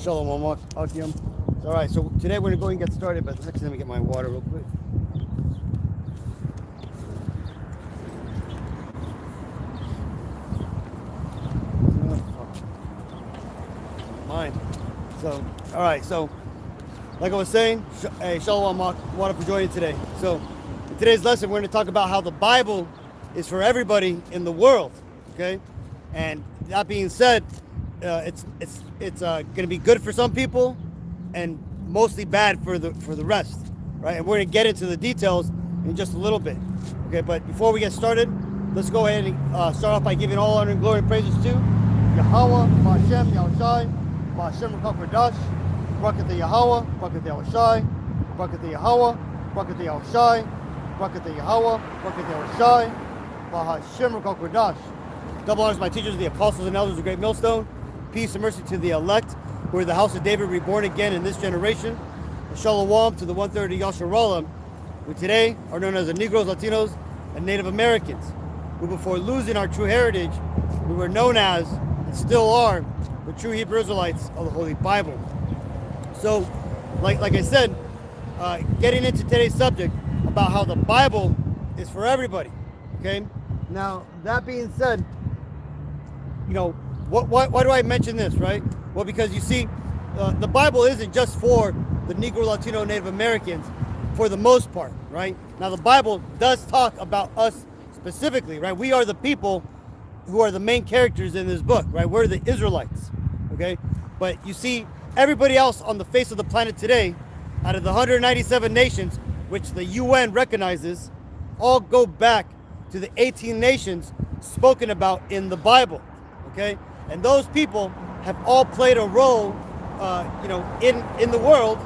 Shalom, Akim. All right, so today we're going to go and get started, but let me get my water real quick. Mine. So, all right, so like I was saying, Shalom, water for joining today. So, in today's lesson, we're going to talk about how the Bible is for everybody in the world, okay? And that being said, it's going to be good for some people and mostly bad for the rest, right? And we're going to get into the details in just a little bit, okay? But before we get started, let's go ahead and start off by giving all honor and glory and praises to Yahawah, Hashem, Yahawashi, Hashem, Qadash, Barak the Yahawah, Barak the Yahawashi, Barak the Yahawah, Barak the Yahawashi, Barak the Yahawah, Barak the Yahawashi, Hashem, Qadash. Double honors to my teachers, the apostles and elders of the great millstone. Peace and mercy to the elect, who are the house of David, reborn again in this generation. And shalom to the 130 Yasharallah, who today are known as the Negroes, Latinos, and Native Americans, who before losing our true heritage, we were known as, and still are, the true Hebrew Israelites of the Holy Bible. So, like I said, getting into today's subject about how the Bible is for everybody, okay? Now, that being said, you know, why do I mention this, right? Well, because you see, the Bible isn't just for the Negro, Latino, Native Americans for the most part, right? Now, the Bible does talk about us specifically, right? We are the people who are the main characters in this book, right? We're the Israelites, okay? But you see, everybody else on the face of the planet today, out of the 197 nations, which the UN recognizes, all go back to the 18 nations spoken about in the Bible, okay? And those people have all played a role, you know, in the world,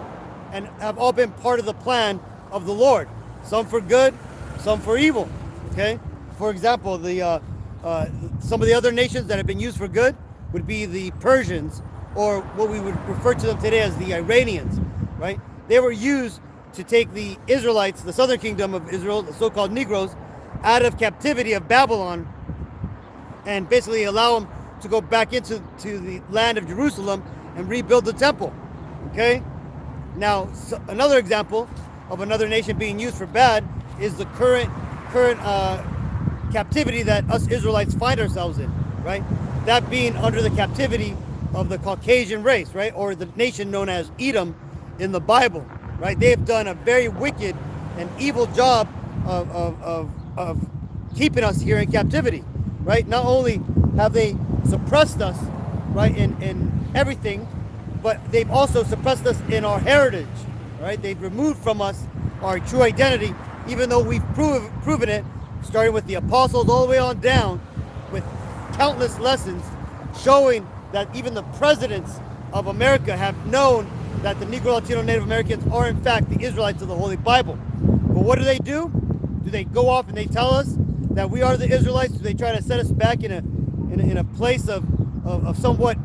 and have all been part of the plan of the Lord. Some for good, some for evil, okay? For example, some of the other nations that have been used for good would be the Persians, or what we would refer to them today as the Iranians, right? They were used to take the Israelites, the southern kingdom of Israel, the so-called Negroes, out of captivity of Babylon, and basically allow them to go back into the land of Jerusalem and rebuild the temple, okay? Now, another example of another nation being used for bad is the current captivity that us Israelites find ourselves in, right? That being under the captivity of the Caucasian race, right? Or the nation known as Edom in the Bible, right? They've done a very wicked and evil job of keeping us here in captivity, right? Not only have they suppressed us, right, in everything, but they've also suppressed us in our heritage, right? They've removed from us our true identity, even though we've proven it, starting with the apostles all the way on down, with countless lessons showing that even the presidents of America have known that the Negro, Latino, Native Americans are in fact the Israelites of the Holy Bible. But what do? Do they go off and they tell us that we are the Israelites? Do they try to set us back in a place of somewhat,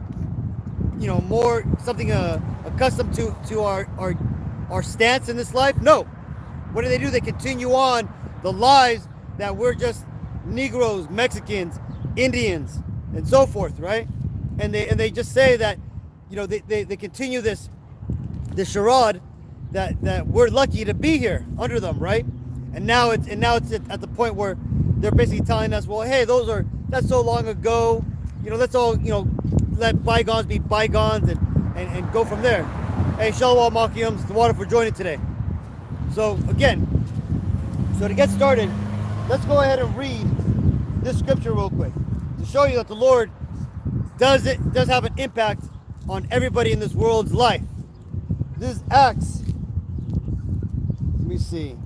you know, more something accustomed to our stance in this life? No. What do? They continue on the lies that we're just Negroes, Mexicans, Indians, and so forth, right? And they just say that, you know, they continue this charade that we're lucky to be here under them, right? And now it's at the point where they're basically telling us, well, hey, that's so long ago, you know, let's all, you know, let bygones be bygones and go from there. Hey, Shalom, Malkiums, the water for joining today. So again, so to get started, let's go ahead and read this scripture real quick to show you that the Lord does have an impact on everybody in this world's life. This is Acts. Let me see.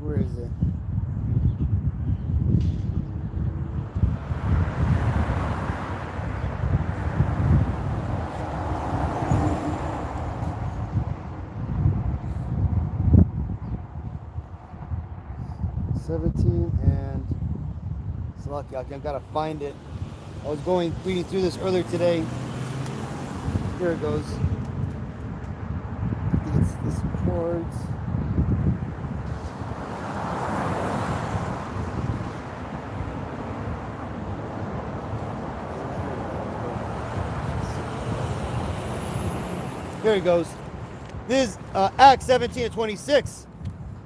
Where is it? And it's lucky. I've got to find it. I was reading through this earlier today. Here it goes. I think it's this part. Here it goes. This is Acts 17:26.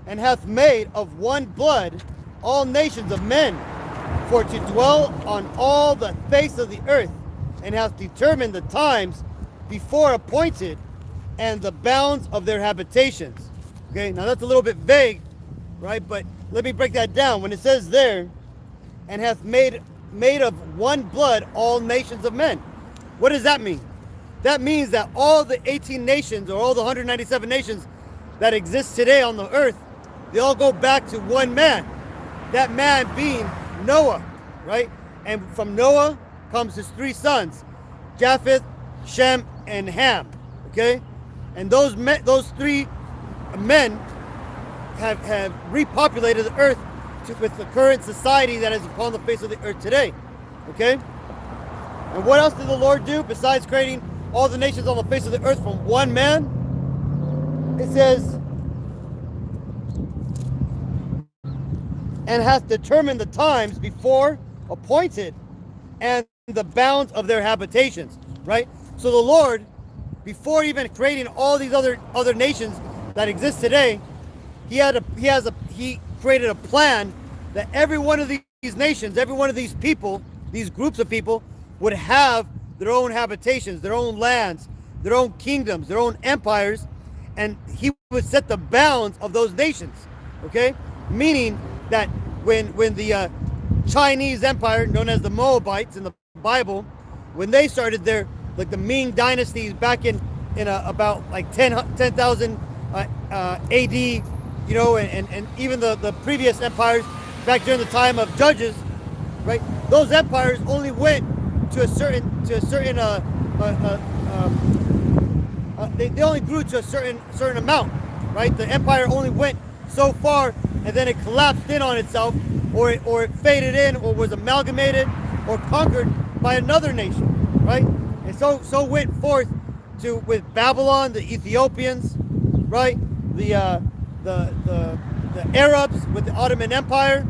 And hath made of one blood all nations of men, for to dwell on all the face of the earth, and hath determined the times before appointed, and the bounds of their habitations. Okay, now that's a little bit vague, right? But let me break that down. When it says there, and hath made of one blood all nations of men, what does that mean? That means that all the 18 nations, or all the 197 nations that exist today on the earth, they all go back to one man. That man being Noah, right? And from Noah comes his three sons, Japheth, Shem, and Ham. Okay, and those three men have repopulated the earth with the current society that is upon the face of the earth today. Okay, and what else did the Lord do besides creating all the nations on the face of the earth from one man? It says, and hath determined the times before appointed, and the bounds of their habitations. Right? So the Lord, before even creating all these other nations that exist today, he created a plan that every one of these nations, every one of these people, these groups of people, would have their own habitations, their own lands, their own kingdoms, their own empires, and he would set the bounds of those nations. Okay, meaning that when the Chinese empire, known as the Moabites in the Bible, when they started their, like the Ming dynasties back in about like 10,000 AD, you know, and even the previous empires back during the time of judges, right? Those empires only went to a certain they only grew to a certain amount, right? The empire only went so far, and then it collapsed in on itself, or it faded in, or was amalgamated or conquered by another nation, right? And so went forth with Babylon, the Ethiopians, right? The Arabs with the Ottoman Empire,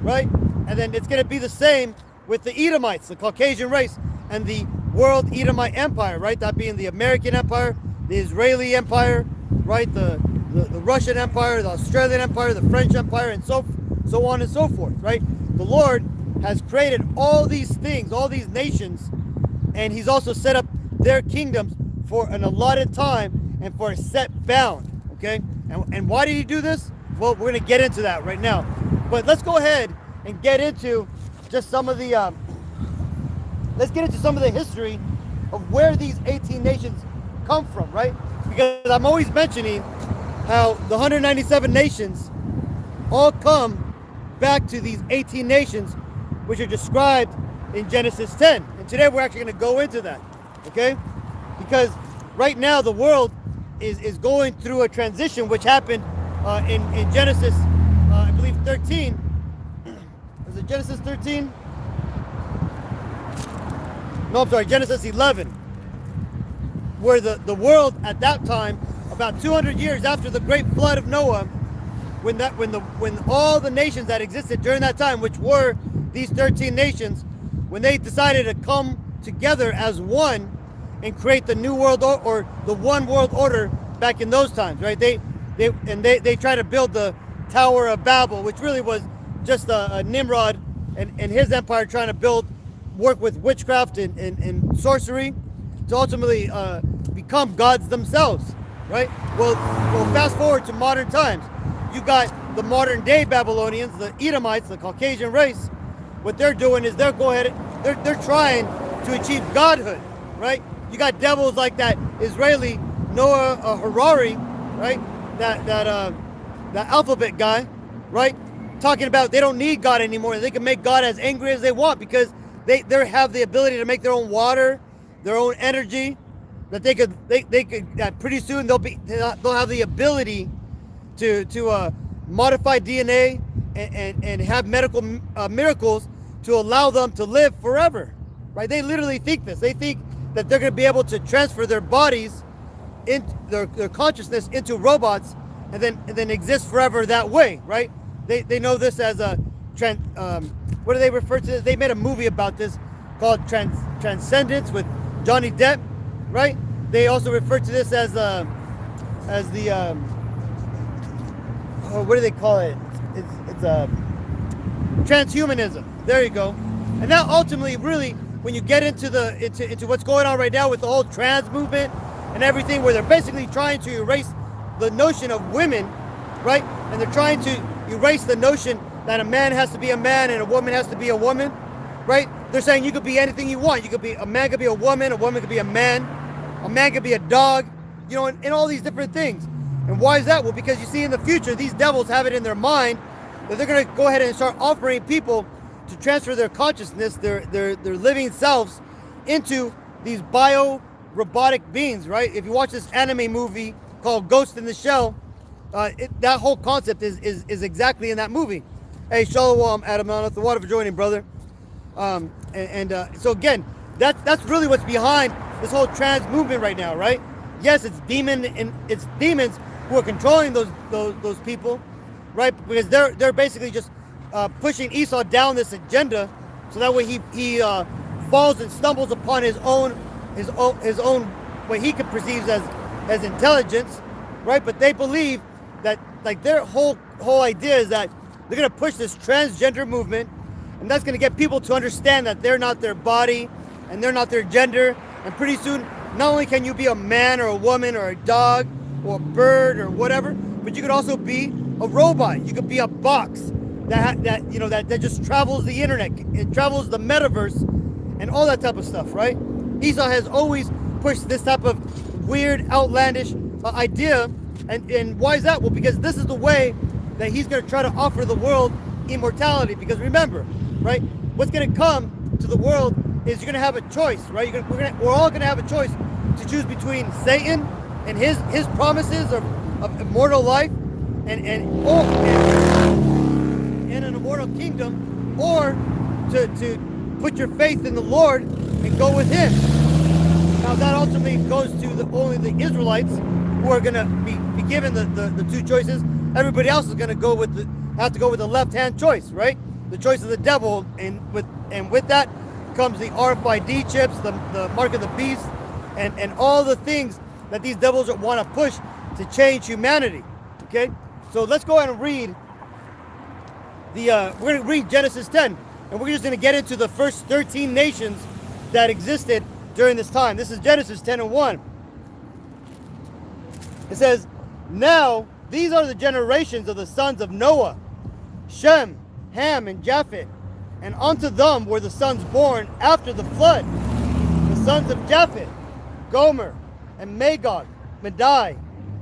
right? And then it's going to be the same with the Edomites, the Caucasian race, and the World Edomite Empire, right? That being the American Empire, the Israeli Empire, right? The Russian Empire, the Australian Empire, the French Empire, and so on and so forth, right? The Lord has created all these things, all these nations, and he's also set up their kingdoms for an allotted time and for a set bound, okay? And why did he do this? Well, we're going to get into that right now. But let's go ahead and get into just some of the history of where these 18 nations come from, right? Because I'm always mentioning how the 197 nations all come back to these 18 nations, which are described in Genesis 10. And today we're actually going to go into that, okay? Because right now the world is going through a transition which happened in Genesis, I believe 13. Is it Genesis 13? No, I'm sorry, Genesis 11. Where the world at that time, about 200 years after the great flood of Noah, when all the nations that existed during that time, which were these 13 nations, when they decided to come together as one and create the new world or the one world order back in those times, right? They tried to build the Tower of Babel, which really was just a Nimrod and his empire trying to work with witchcraft and sorcery to ultimately become gods themselves, right? Well, fast forward to modern times. You got the modern day Babylonians, the Edomites, the Caucasian race. What they're doing is they're trying to achieve godhood, right? You got devils like that Israeli Noah Harari, right? That alphabet guy, right? Talking about they don't need God anymore. They can make God as angry as they want because they have the ability to make their own water, their own energy. That they could pretty soon they'll have the ability to modify DNA and have medical miracles to allow them to live forever, right? They literally think this. They think that they're going to be able to transfer their bodies, in their consciousness into robots, and then exist forever that way, right? They know this as a what do they refer to this? They made a movie about this called Transcendence with Johnny Depp, right? they also refer to this as the what do they call it? It's transhumanism. There you go. And that ultimately, really, when you get into what's going on right now with the whole trans movement and everything, where they're basically trying to erase the notion of women, right? And they're trying to erase the notion that a man has to be a man and a woman has to be a woman, right? They're saying you could be anything you want. You could be a man, could be a woman could be a man could be a dog, you know, and all these different things. And why is that? Well, because you see in the future, these devils have it in their mind that they're going to go ahead and start offering people to transfer their consciousness, their living selves, into these bio-robotic beings, right? If you watch this anime movie called Ghost in the Shell, that whole concept is exactly in that movie. Hey, Shalom, Adam, the water for joining, brother. So again, that's really what's behind this whole trans movement right now, right? Yes, it's demons who are controlling those people, right? Because they're basically just pushing Esau down this agenda, so that way he falls and stumbles upon his own what he could perceive as intelligence, right? But they believe that, like, their whole idea is that they're gonna push this transgender movement, and that's gonna get people to understand that they're not their body and they're not their gender. And pretty soon, not only can you be a man or a woman or a dog or a bird or whatever, but you could also be a robot. You could be a box that just travels the internet. It travels the metaverse and all that type of stuff, right? Esau has always pushed this type of weird, outlandish idea. And why is that? Well, because this is the way that he's going to try to offer the world immortality. Because remember, right, what's going to come to the world is you're going to have a choice, right? We're all going to have a choice to choose between Satan and his promises of immortal life and an immortal kingdom, or to put your faith in the Lord and go with him. Now that ultimately goes to only the Israelites, who are going to be given the two choices. Everybody else is going to have to go with the left-hand choice, right? The choice of the devil, and with that comes the RFID chips, the mark of the beast, and all the things that these devils want to push to change humanity. Okay, so let's go ahead and read we're going to read Genesis 10, and we're just going to get into the first 13 nations that existed during this time. This is Genesis 10:1. It says, "Now these are the generations of the sons of Noah, Shem, Ham, and Japheth, and unto them were the sons born after the flood. The sons of Japheth, Gomer, and Magog, Madai,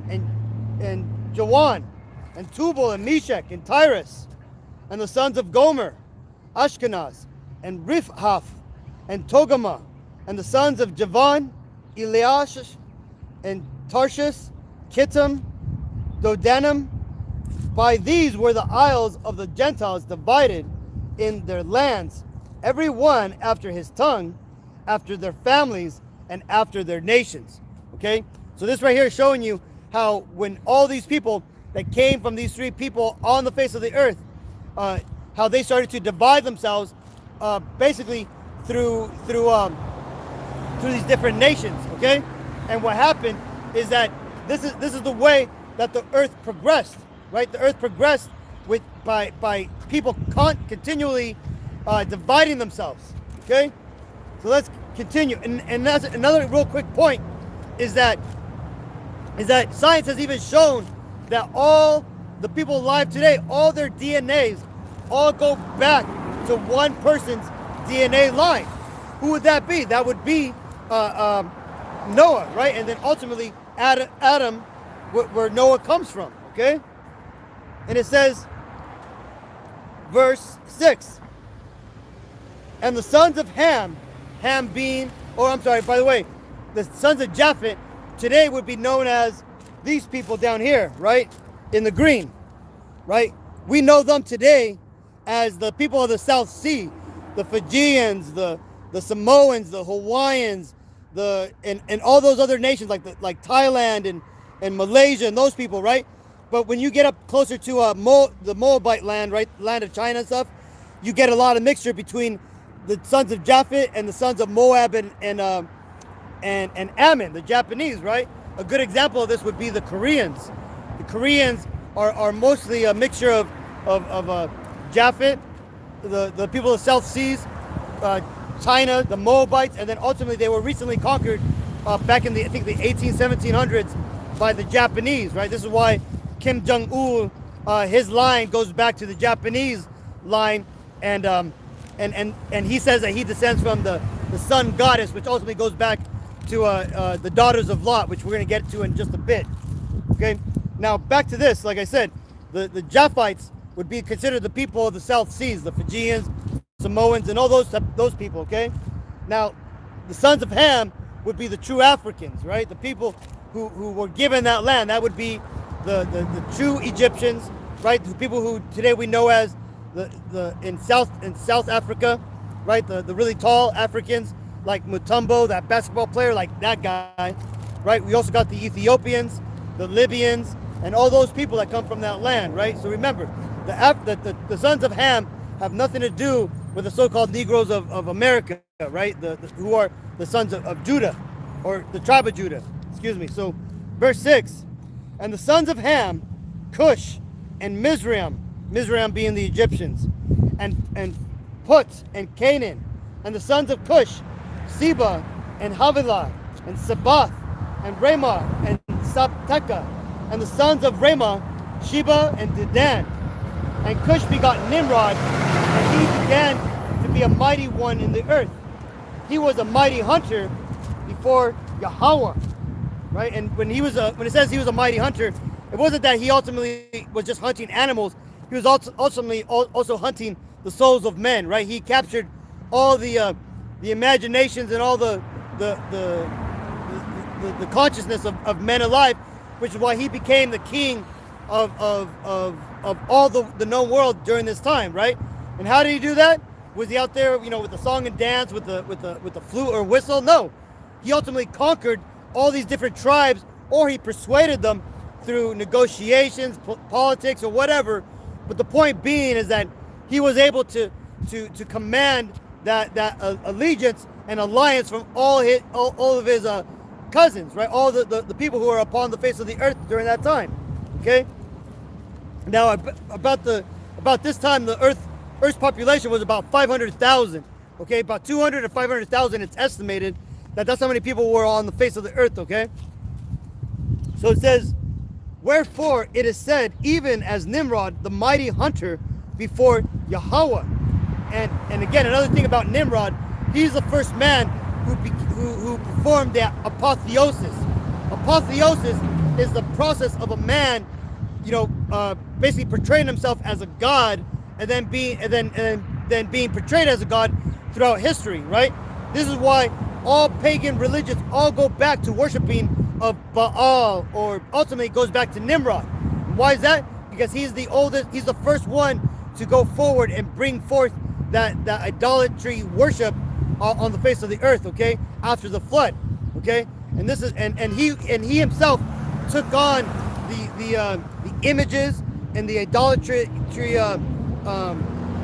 and Jawan, and Tubal, and Meshach, and Tyrus. And the sons of Gomer, Ashkenaz, and Rifhaph, and Togarmah. And the sons of Javan, Eliash, and Tarshish, Kittim, Dodanim. By these were the isles of the Gentiles divided in their lands, every one after his tongue, after their families, and after their nations." Okay, so this right here is showing you how when all these people that came from these three people on the face of the earth, how they started to divide themselves, basically through these different nations. Okay, and what happened is that this is the way that the earth progressed. Right, the earth progressed by people continually dividing themselves. Okay, so let's continue. And that's another real quick point is that science has even shown that all the people alive today, all their DNAs, all go back to one person's DNA line. Who would that be? That would be Noah, right? And then ultimately Adam, where Noah comes from. Okay. And it says, verse 6, "And the sons of Ham being, by the way, the sons of Japheth today would be known as these people down here, right? In the green, right? We know them today as the people of the South Sea, the Fijians, the Samoans, the Hawaiians, and all those other nations like Thailand and Malaysia and those people, right? But when you get up closer to the Moabite land, right, land of China and stuff, you get a lot of mixture between the sons of Japheth and the sons of Moab and and Ammon, the Japanese, right? A good example of this would be the Koreans. The Koreans are mostly a mixture of Japhet, the people of the South Seas, China, the Moabites, and then ultimately they were recently conquered back in the 1700s by the Japanese, right? This is why Kim Jong-un, his line goes back to the Japanese line, and he says that he descends from the sun goddess, which ultimately goes back to the daughters of Lot, which we're going to get to in just a bit. Okay, now back to this. Like I said, the Japhites would be considered the people of the South Seas, the Fijians, Samoans, and all those people. Okay, now the sons of Ham would be the true Africans, right? The people who were given that land. That would be the true Egyptians, right? The people who today we know as in South Africa, right? The really tall Africans, like Mutombo, that basketball player, like that guy, right? We also got the Ethiopians, the Libyans, and all those people that come from that land, right? So remember, the sons of Ham have nothing to do with the so-called Negroes of America, right? Who are the sons of Judah, or the tribe of Judah, excuse me. So verse 6, and the sons of Ham, Cush and Mizraim being the Egyptians, and Put and Canaan, and the sons of Cush, Seba and Havilah, and Sabath, and Ramah, and Sabteka, and the sons of Ramah, Sheba and Dedan. And Cush begot Nimrod, and he began to be a mighty one in the earth. He was a mighty hunter before Yahawah, right? And when it says he was a mighty hunter, it wasn't that he ultimately was just hunting animals. He was ultimately also hunting the souls of men, right? He captured all the imaginations and all the consciousness of men alive, which is why he became the king of all the known world during this time, right? And how did he do that? Was he out there, with the song and dance, with the flute or whistle? No, he ultimately conquered all these different tribes, or he persuaded them through negotiations, politics, or whatever. But the point being is that he was able to command that allegiance and alliance from all of his cousins, right? All the people who are upon the face of the earth during that time. Okay. Now about this time, the Earth's population was about 500,000. Okay, about 200 to 500,000. It's estimated that's how many people were on the face of the earth. Okay. So it says, wherefore it is said, even as Nimrod, the mighty hunter before Yahawah. And again, another thing about Nimrod, he's the first man who performed the apotheosis. Apotheosis is the process of a man, basically portraying himself as a god, and then being portrayed as a god throughout history, right? This is why all pagan religions all go back to worshiping of Baal, or ultimately it goes back to Nimrod. And why is that? Because he's the oldest, he's the first one to go forward and bring forth that idolatry worship on the face of the earth, okay, after the flood, okay? And this is and he himself took on the images and the idolatry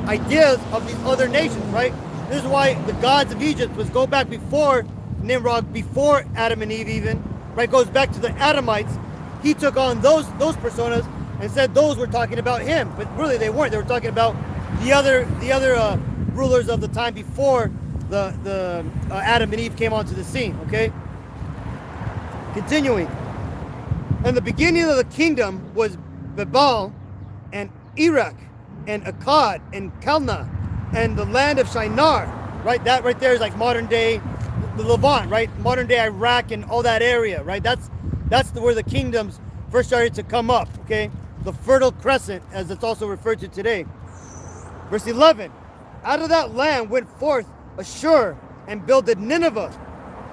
ideas of these other nations, right? This is why the gods of Egypt was go back before Nimrod, before Adam and Eve even, right? Goes back to the Adamites. He took on those personas and said those were talking about him, but really they weren't. They were talking about the other rulers of the time before the Adam and Eve came onto the scene. Okay. Continuing, and the beginning of the kingdom was Babel, and Iraq, and Akkad, and Kalna, and the land of Shinar. Right, that right there is like modern day the Levant, right? Modern day Iraq and all that area, right? That's where the kingdoms first started to come up. Okay, the Fertile Crescent, as it's also referred to today. Verse 11, out of that land went forth Ashur and builded Nineveh.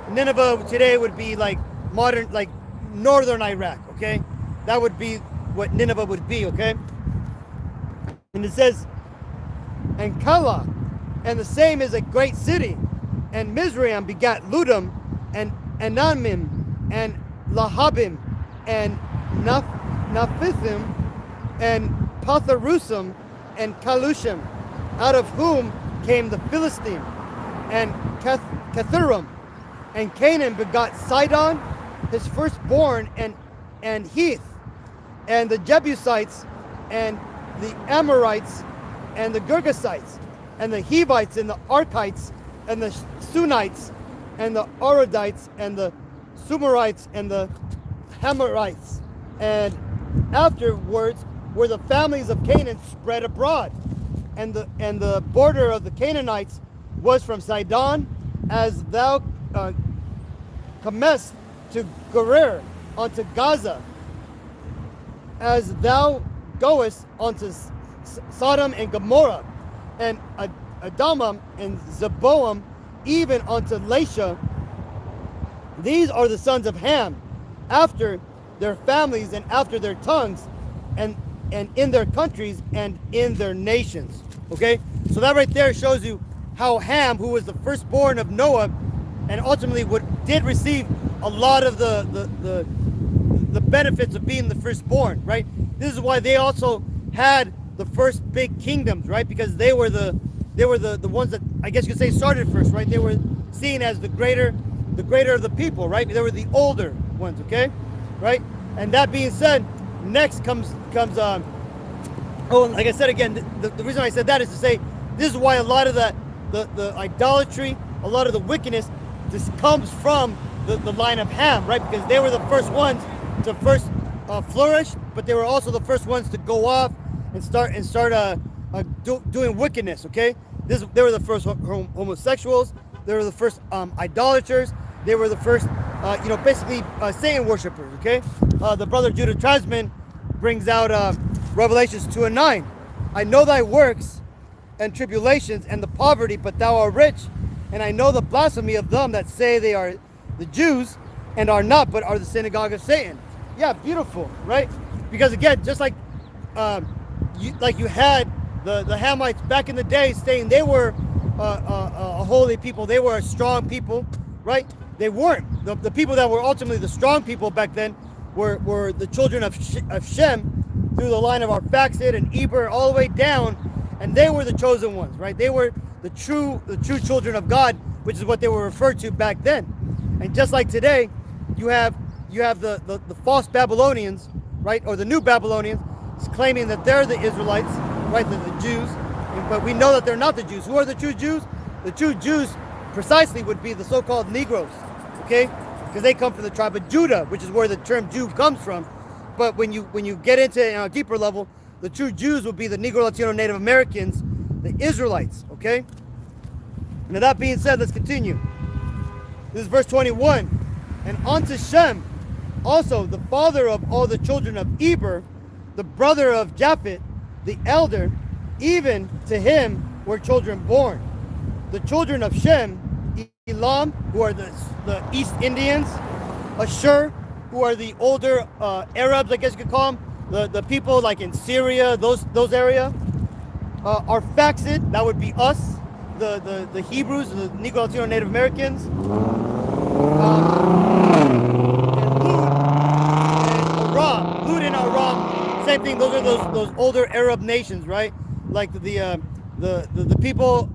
Nineveh today would be like modern, like northern Iraq, okay? That would be what Nineveh would be, okay? And it says, and Kala, and the same is a great city, and Mizraim begat Ludum, and Anamim, and Lahabim, and Naphithim, and Patharusim, and Kalushim, out of whom came the Philistine, and Kethurim, And Canaan begot Sidon, his firstborn, and Heath, and the Jebusites, and the Amorites, and the Girgasites, and the Hivites, and the Archites, and the Sunites, and the Arodites, and the Sumerites, and the Hamorites. And afterwards were the families of Canaan spread abroad. And the border of the Canaanites was from Sidon, as thou comest to Gerar, unto Gaza, as thou goest unto Sodom and Gomorrah, and Adamah and Zeboam, even unto Lasha. These are the sons of Ham, after their families and after their tongues, and in their countries and in their nations. Okay, so that right there shows you how Ham, who was the firstborn of Noah, and ultimately did receive a lot of the benefits of being the firstborn, right? This is why they also had the first big kingdoms, right? Because they were the ones that, I guess you could say, started first, right? They were seen as the greater of the people, right? They were the older ones, okay, right? And that being said, next comes like I said again, the reason I said that is to say this is why a lot of the idolatry, a lot of the wickedness, this comes from the line of Ham, right? Because they were the first ones to first flourish, but they were also the first ones to go off and start doing wickedness. Okay, they were the first homosexuals. They were the first idolaters. They were the first, basically Satan worshipers. Okay, the brother Judah Trasman brings out Revelations 2:9. I know thy works and tribulations and the poverty, but thou art rich. And I know the blasphemy of them that say they are the Jews and are not, but are the synagogue of Satan. Yeah, beautiful, right? Because again, just like you had the Hamites back in the day saying they were a holy people, they were a strong people, right? They weren't. The people that were ultimately the strong people back then were the children of Shem, through the line of Arphaxad and Eber all the way down, and they were the chosen ones, right? They were the true children of God, which is what they were referred to back then. And just like today, you have the false Babylonians, right, or the new Babylonians, claiming that they're the Israelites, right, the Jews, but we know that they're not the Jews. Who are the true Jews? The true Jews precisely would be the so-called Negroes, okay, because they come from the tribe of Judah, which is where the term Jew comes from. But when you get into it on a deeper level, the true Jews would be the Negro, Latino, Native Americans, the Israelites, okay? Now that being said, let's continue. This is verse 21. And unto Shem, also the father of all the children of Eber, the brother of Japheth, the elder, even to him were children born. The children of Shem, Elam, who are the East Indians, Ashur, who are the older Arabs, I guess you could call them, the people like in Syria, those area. Arphaxad, that would be us, the Hebrews, the Negro, Latino, Native Americans. And Lud and Aram, same thing. Those are those older Arab nations, right? Like the people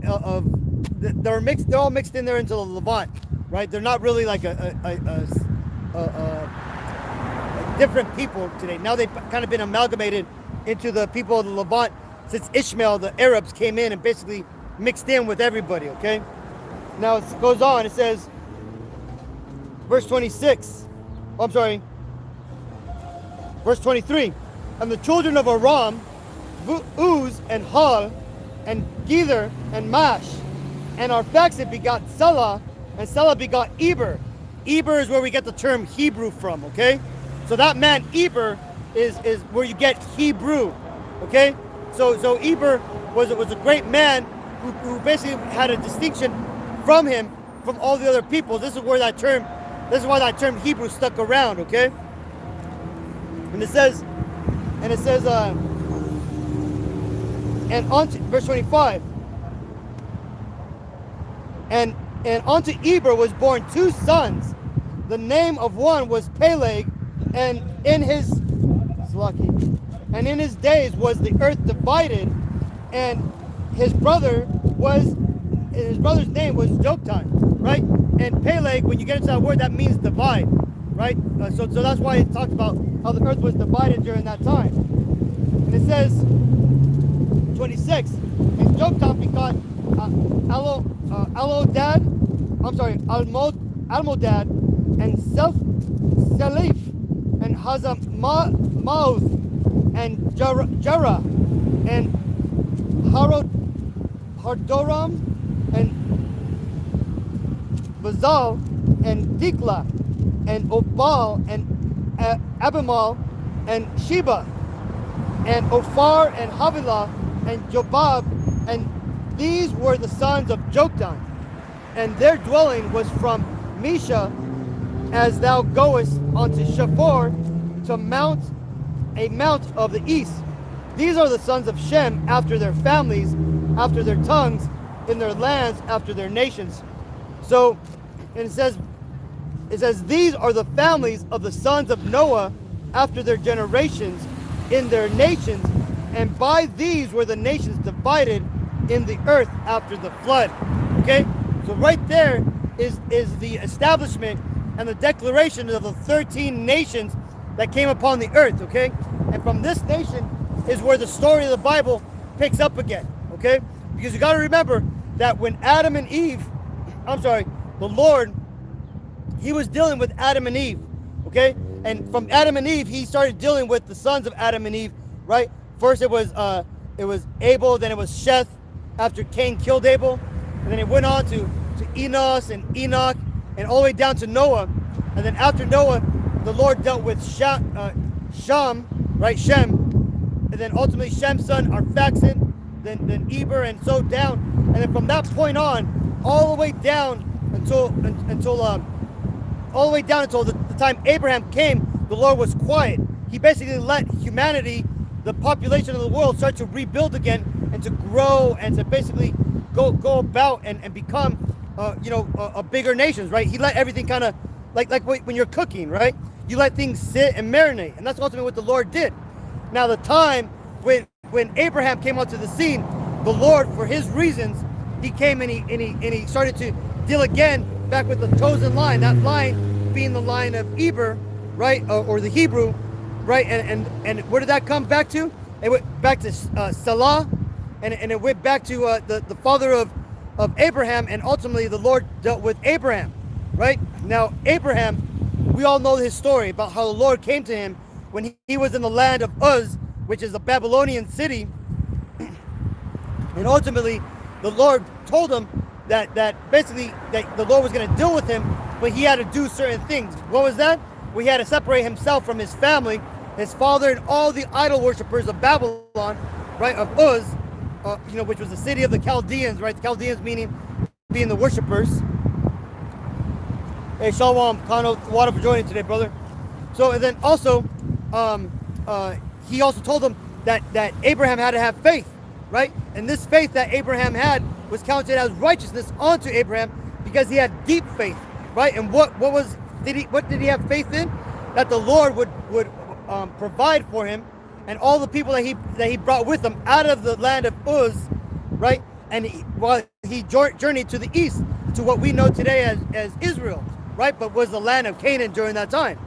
they're mixed. They're all mixed in there into the Levant, right? They're not really like a different people today. Now they've kind of been amalgamated into the people of the Levant since Ishmael. The Arabs came in and basically mixed in with everybody. Okay. Now it goes on. It says, verse 26. Oh, I'm sorry. Verse 23. And the children of Aram, Uz and Hal, and Gether and Mash, and Arphaxad begot Selah, and Selah begot Eber. Eber is where we get the term Hebrew from, okay? So that man Eber is where you get Hebrew, okay? So Eber was a great man who basically had a distinction from him, from all the other people. This is why that term Hebrew stuck around, okay? And it says, and unto verse 25, and unto Eber was born two sons. The name of one was Peleg, and in his days was the earth divided, and his brother's name was Joktan. right? And Peleg, when you get into that word, that means divide, right? So that's why it talks about how the earth was divided during that time. And it says, 26, and Joktan begot Almodad, and Selif, and Hazamauth, and Jara, and Hardoram, and Bazal, and Dikla, and Obal, and Abimal, and Sheba, and Ophir, and Havilah, and Jobab, and these were the sons of Joktan, and their dwelling was from Mesha, as thou goest unto Shapor, to mount a mount of the east. These are the sons of Shem after their families, after their tongues, in their lands, after their nations. So, and it says, these are the families of the sons of Noah after their generations, in their nations, and by these were the nations divided in the earth after the flood. Okay? So right there is the establishment and the declaration of the 13 nations that came upon the earth, okay? And from this nation is where the story of the Bible picks up again, okay? Because you got to remember that when the Lord, he was dealing with Adam and Eve, okay? And from Adam and Eve, he started dealing with the sons of Adam and Eve, right? First it was Abel, then it was Sheth after Cain killed Abel, and then it went on to Enos and Enoch, and all the way down to Noah. And then after Noah, the Lord dealt with Shem, right? Shem, and then ultimately Shem's son Arphaxad, then Eber, and so down. And then from that point on, all the way down until the time Abraham came, the Lord was quiet. He basically let humanity, the population of the world, start to rebuild again and to grow and to basically go about and become a bigger nations, right? He let everything kind of like when you're cooking, right? You let things sit and marinate, and that's ultimately what the Lord did. Now the time when Abraham came onto the scene, the Lord, for his reasons, he came and he started to deal again back with the chosen line, that line being the line of Eber, right, or the Hebrew, right? And where did that come back to? It went back to Salah, and it went back to the father of Abraham, and ultimately the Lord dealt with Abraham, right? Now Abraham, we all know his story about how the Lord came to him when he was in the land of Uz, which is a Babylonian city, and ultimately the Lord told him that basically that the Lord was going to deal with him, but he had to do certain things. What was that? Well, he had to separate himself from his family, his father, and all the idol worshippers of Babylon, right, of Uz, which was the city of the Chaldeans, right? The Chaldeans being the worshippers. Hey, Shalom, Kano, water for joining today, brother. So, and then also, he also told them that Abraham had to have faith, right? And this faith that Abraham had was counted as righteousness onto Abraham because he had deep faith, right? And what did he have faith in? That the Lord would provide for him and all the people that he brought with him out of the land of Uz, right? And while he journeyed to the east, to what we know today as Israel, right? But was the land of Canaan during that time.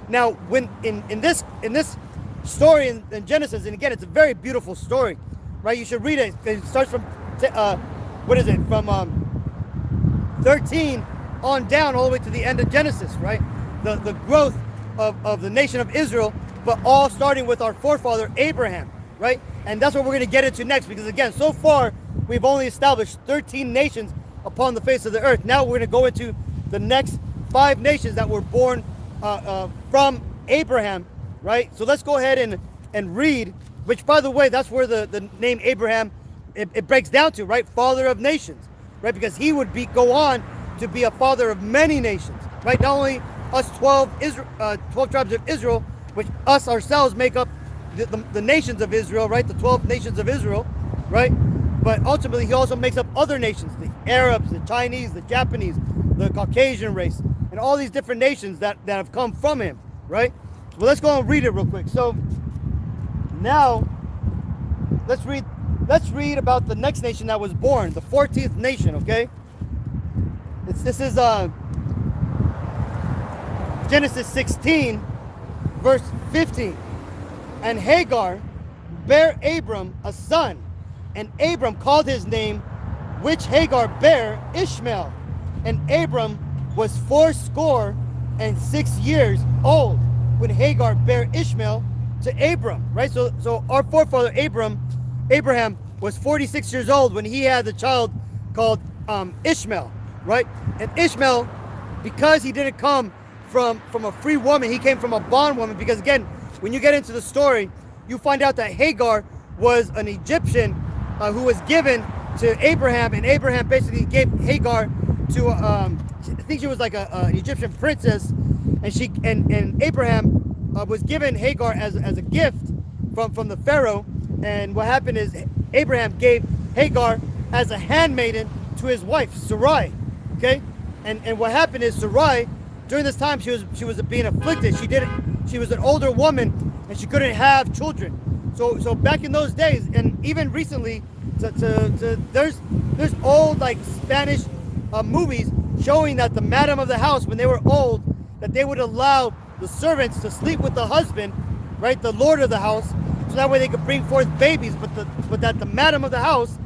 Now, when in this story in Genesis, and again, it's a very beautiful story, right? You should read it. It starts from from 13 on down all the way to the end of Genesis, right? The growth of the nation of Israel, but all starting with our forefather Abraham, right? And that's what we're going to get into next, because again, so far we've only established 13 nations upon the face of the earth. Now we're going to go into the next 5 nations that were born from Abraham, right? So let's go ahead and read, which, by the way, that's where the name Abraham, it breaks down to, right? Father of nations, right? Because he would go on to be a father of many nations, right? Not only us 12 tribes of Israel, which us ourselves make up the nations of Israel, right? The 12 nations of Israel, right? But ultimately, he also makes up other nations, the Arabs, the Chinese, the Japanese, the Caucasian race, and all these different nations that have come from him, right? Well, let's go and read it real quick. So now, let's read about the next nation that was born, the 14th nation, okay? This is Genesis 16, verse 15. And Hagar bare Abram a son, and Abram called his name, which Hagar bare, Ishmael. And Abram was 86 years old when Hagar bare Ishmael to Abram. Right. So our forefather Abraham was 46 years old when he had the child called Ishmael. Right. And Ishmael, because he didn't come from a free woman, he came from a bondwoman. Because again, when you get into the story, you find out that Hagar was an Egyptian who was given to Abraham, and Abraham basically gave Hagar to I think she was like an Egyptian princess, and Abraham was given Hagar as a gift from the Pharaoh. And what happened is Abraham gave Hagar as a handmaiden to his wife Sarai. Okay, and what happened is Sarai, during this time, she was being afflicted. She was an older woman, and she couldn't have children. So back in those days, and even recently, there's old like Spanish movies showing that the madam of the house, when they were old, that they would allow the servants to sleep with the husband, right, the lord of the house, so that way they could bring forth babies. But that the madam of the house,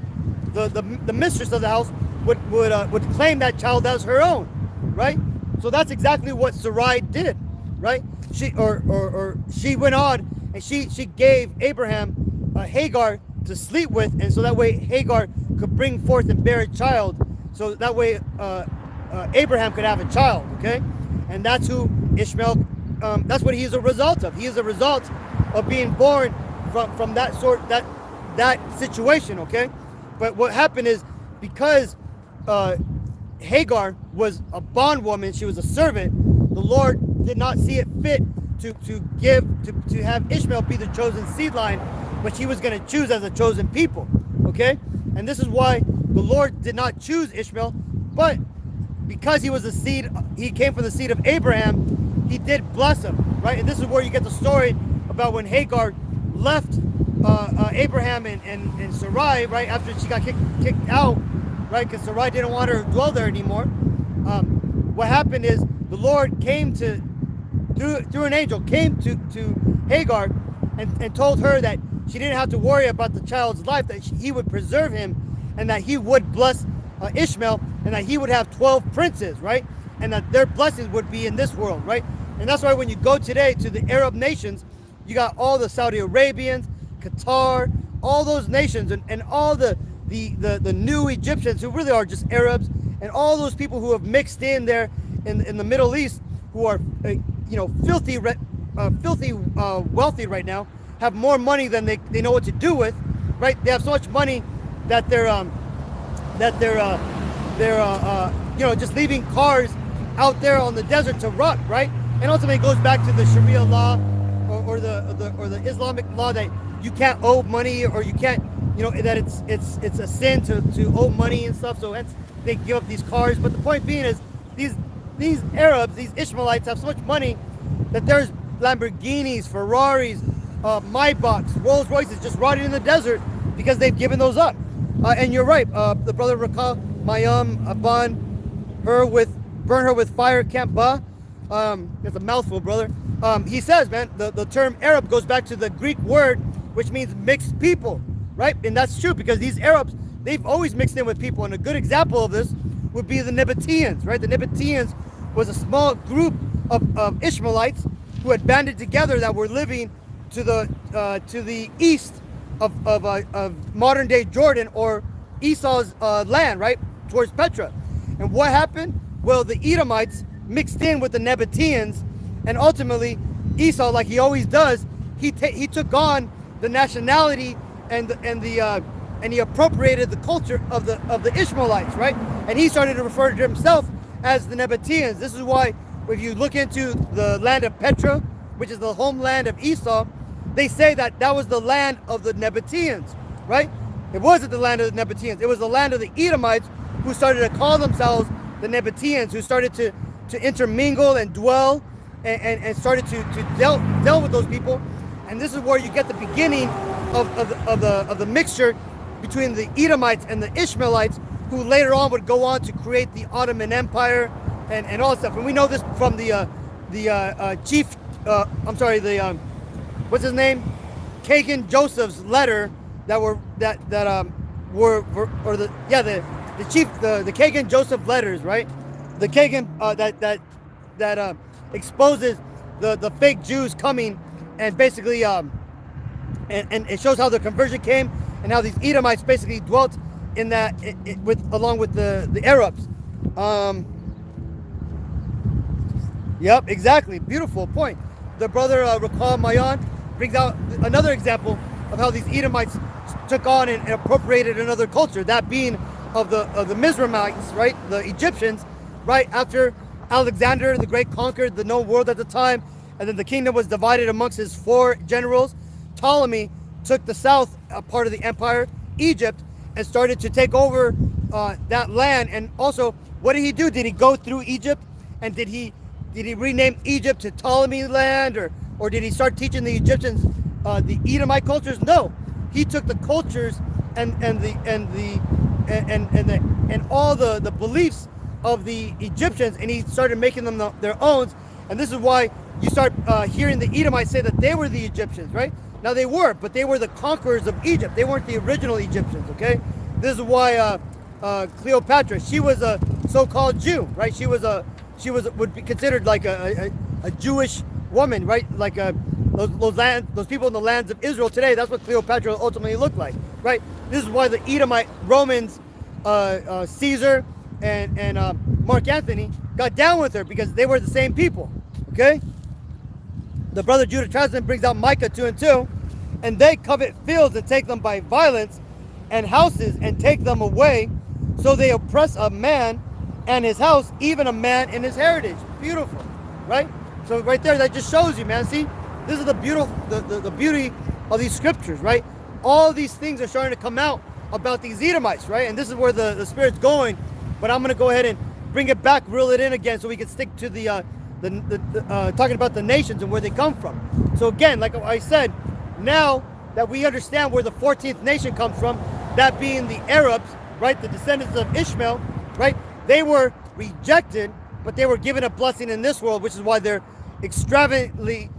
the mistress of the house, would claim that child as her own, right? So that's exactly what Sarai did, right? She went on and she gave Abraham Hagar to sleep with, and so that way Hagar could bring forth and bear a child, so that way Abraham could have a child. Okay, and that's who Ishmael. That's what he is a result of. He is a result of being born from that situation. Okay, but what happened is, because Hagar was a bondwoman, she was a servant, the Lord did not see it fit to have Ishmael be the chosen seed line, which he was going to choose as a chosen people. Okay, and this is why the Lord did not choose Ishmael, but because he was a seed, he came from the seed of Abraham, he did bless him, right? And this is where you get the story about when Hagar left Abraham and Sarai, right, after she got kicked out, right, because Sarai didn't want her to dwell there anymore. What happened is the Lord came through an angel, came to Hagar and told her that she didn't have to worry about the child's life, that he would preserve him, and that he would bless Ishmael, and that he would have 12 princes, right? And that their blessings would be in this world, right? And that's why when you go today to the Arab nations, you got all the Saudi Arabians, Qatar, all those nations, and all the new Egyptians who really are just Arabs, and all those people who have mixed in there in the Middle East, who are filthy wealthy right now, have more money than they know what to do with, right? They have so much money that they're just leaving cars out there on the desert to rot, right? And ultimately it goes back to the Sharia law or the Islamic law that you can't owe money, or you can't, that it's a sin to owe money and stuff. So hence they give up these cars. But the point being is these Arabs, these Ishmaelites, have so much money that there's Lamborghinis, Ferraris, Maybachs, Rolls Royces just rotting in the desert because they've given those up. And you're right, the brother Rawchaa, Mayam, Aban, burn her with fire, can't ba. It's a mouthful, brother. He says, man, the term Arab goes back to the Greek word, which means mixed people, right? And that's true, because these Arabs, they've always mixed in with people. And a good example of this would be the Nabateans, right? The Nabateans was a small group of Ishmaelites who had banded together that were living to the east of modern day Jordan, or Esau's land, right, towards Petra. And what happened? Well, the Edomites mixed in with the Nabateans, and ultimately Esau, like he always does, he took on the nationality and he appropriated the culture of the Ishmaelites, right? And he started to refer to himself as the Nabateans. This is why, if you look into the land of Petra, which is the homeland of Esau, they say that was the land of the Nabateans, right? It wasn't the land of the Nabateans. It was the land of the Edomites, who started to call themselves the Nabateans, who started to intermingle and dwell and started to deal with those people. And this is where you get the beginning of the mixture between the Edomites and the Ishmaelites, who later on would go on to create the Ottoman Empire and all that stuff. And we know this from the what's his name? Kagan Joseph's letter the Kagan Joseph letters, right? The Kagan that exposes the fake Jews coming, and basically and it shows how the conversion came and how these Edomites basically dwelt in that along with the Arabs. Yep, exactly. Beautiful point. The brother Rawchaa Mayan brings out another example of how these Edomites took on and appropriated another culture, that being of the Mizraimites, right? The Egyptians, right? After Alexander the Great conquered the known world at the time, and then the kingdom was divided amongst his 4 generals. Ptolemy took the south part of the empire, Egypt, and started to take over that land. And also, what did he do? Did he go through Egypt, and did he rename Egypt to Ptolemy land, or did he start teaching the Egyptians the Edomite cultures? No, he took the cultures and all the beliefs of the Egyptians, and he started making them their own. And this is why you start hearing the Edomites say that they were the Egyptians, right? Now they were, but they were the conquerors of Egypt. They weren't the original Egyptians, okay? This is why Cleopatra, she was a so-called Jew, right? She would be considered like a Jewish woman, right? Like those people in the lands of Israel today. That's what Cleopatra ultimately looked like, right? This is why the Edomite Romans, Caesar and Mark Antony got down with her, because they were the same people, okay? The brother Judah Transland brings out Micah 2:2, and they covet fields and take them by violence, and houses and take them away. So they oppress a man and his house, even a man in his heritage. Beautiful, right? So right there, that just shows you, man. See, this is the beauty of these scriptures, right? All these things are starting to come out about these Edomites, right? And this is where the Spirit's going. But I'm going to go ahead and bring it back, reel it in again, so we can stick to the talking about the nations and where they come from. So again, like I said, now that we understand where the 14th nation comes from, that being the Arabs, right, the descendants of Ishmael, right, they were rejected, but they were given a blessing in this world, which is why they're extravagantly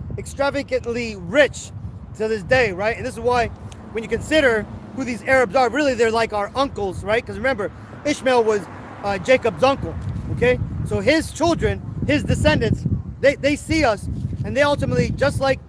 rich to this day, right? And this is why, when you consider who these Arabs are, really they're like our uncles, right? Because remember, Ishmael was Jacob's uncle, okay? So his children, his descendants, they see us, and they ultimately, just like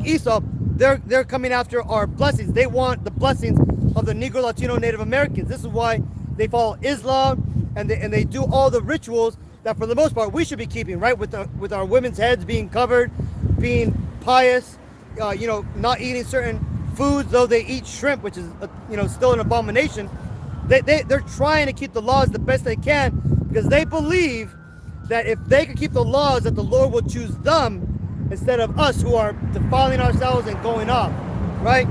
Esau, they're coming after our blessings. They want the blessings of the Negro, Latino, Native Americans. This is why they follow Islam, and they do all the rituals that, for the most part, we should be keeping, right? With our women's heads being covered, being pious, not eating certain foods, though they eat shrimp, which is still an abomination. They're trying to keep the laws the best they can, because they believe that if they can keep the laws, that the Lord will choose them instead of us, who are defiling ourselves and going off, right?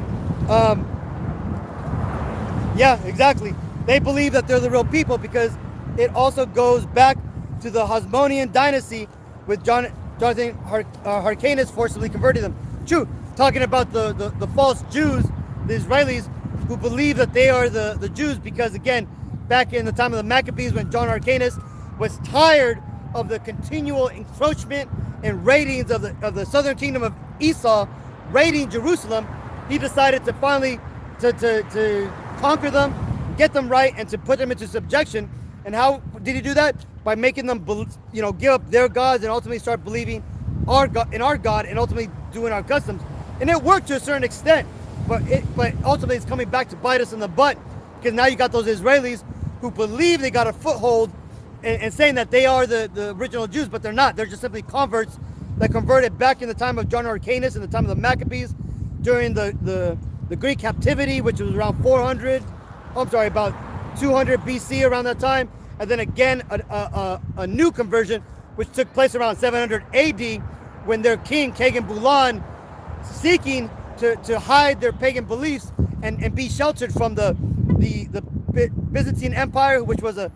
Yeah, exactly. They believe that they're the real people, because it also goes back to the Hasmonean dynasty with Jonathan Hyrcanus forcibly converting them. True, talking about the false Jews, the Israelis, who believe that they are the Jews, because again, back in the time of the Maccabees, when John Hyrcanus was tired of the continual encroachment and raidings of the southern kingdom of Esau raiding Jerusalem, he decided to finally to conquer them, get them right, and to put them into subjection. And how did he do that? By making them give up their gods and ultimately start believing in our God, and ultimately doing our customs. And it worked to a certain extent, but ultimately it's coming back to bite us in the butt, because now you got those Israelis who believe they got a foothold and saying that they are the original Jews, but they're not. They're just simply converts that converted back in the time of John Hyrcanus, in the time of the Maccabees, during the Greek captivity, which was around about 200 BC, around that time. And then again, a new conversion, which took place around 700 AD, when their king, Kagan Bulan, seeking to hide their pagan beliefs and be sheltered from the Byzantine Empire, which was a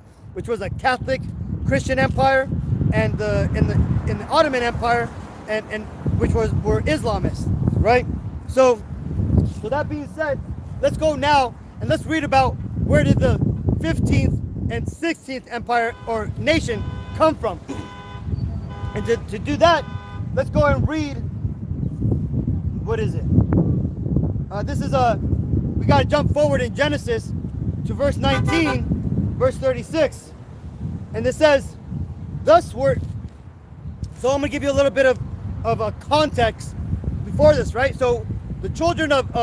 Catholic Christian empire, and in the Ottoman Empire, and which were Islamists, right? So that being said, let's go now and let's read about where did the 15th and 16th empire or nation come from. And to do that, let's go and read, what is it? We got to jump forward in Genesis to verse 19, verse 36. And it says, so I'm going to give you a little bit of a context before this, right? So the children of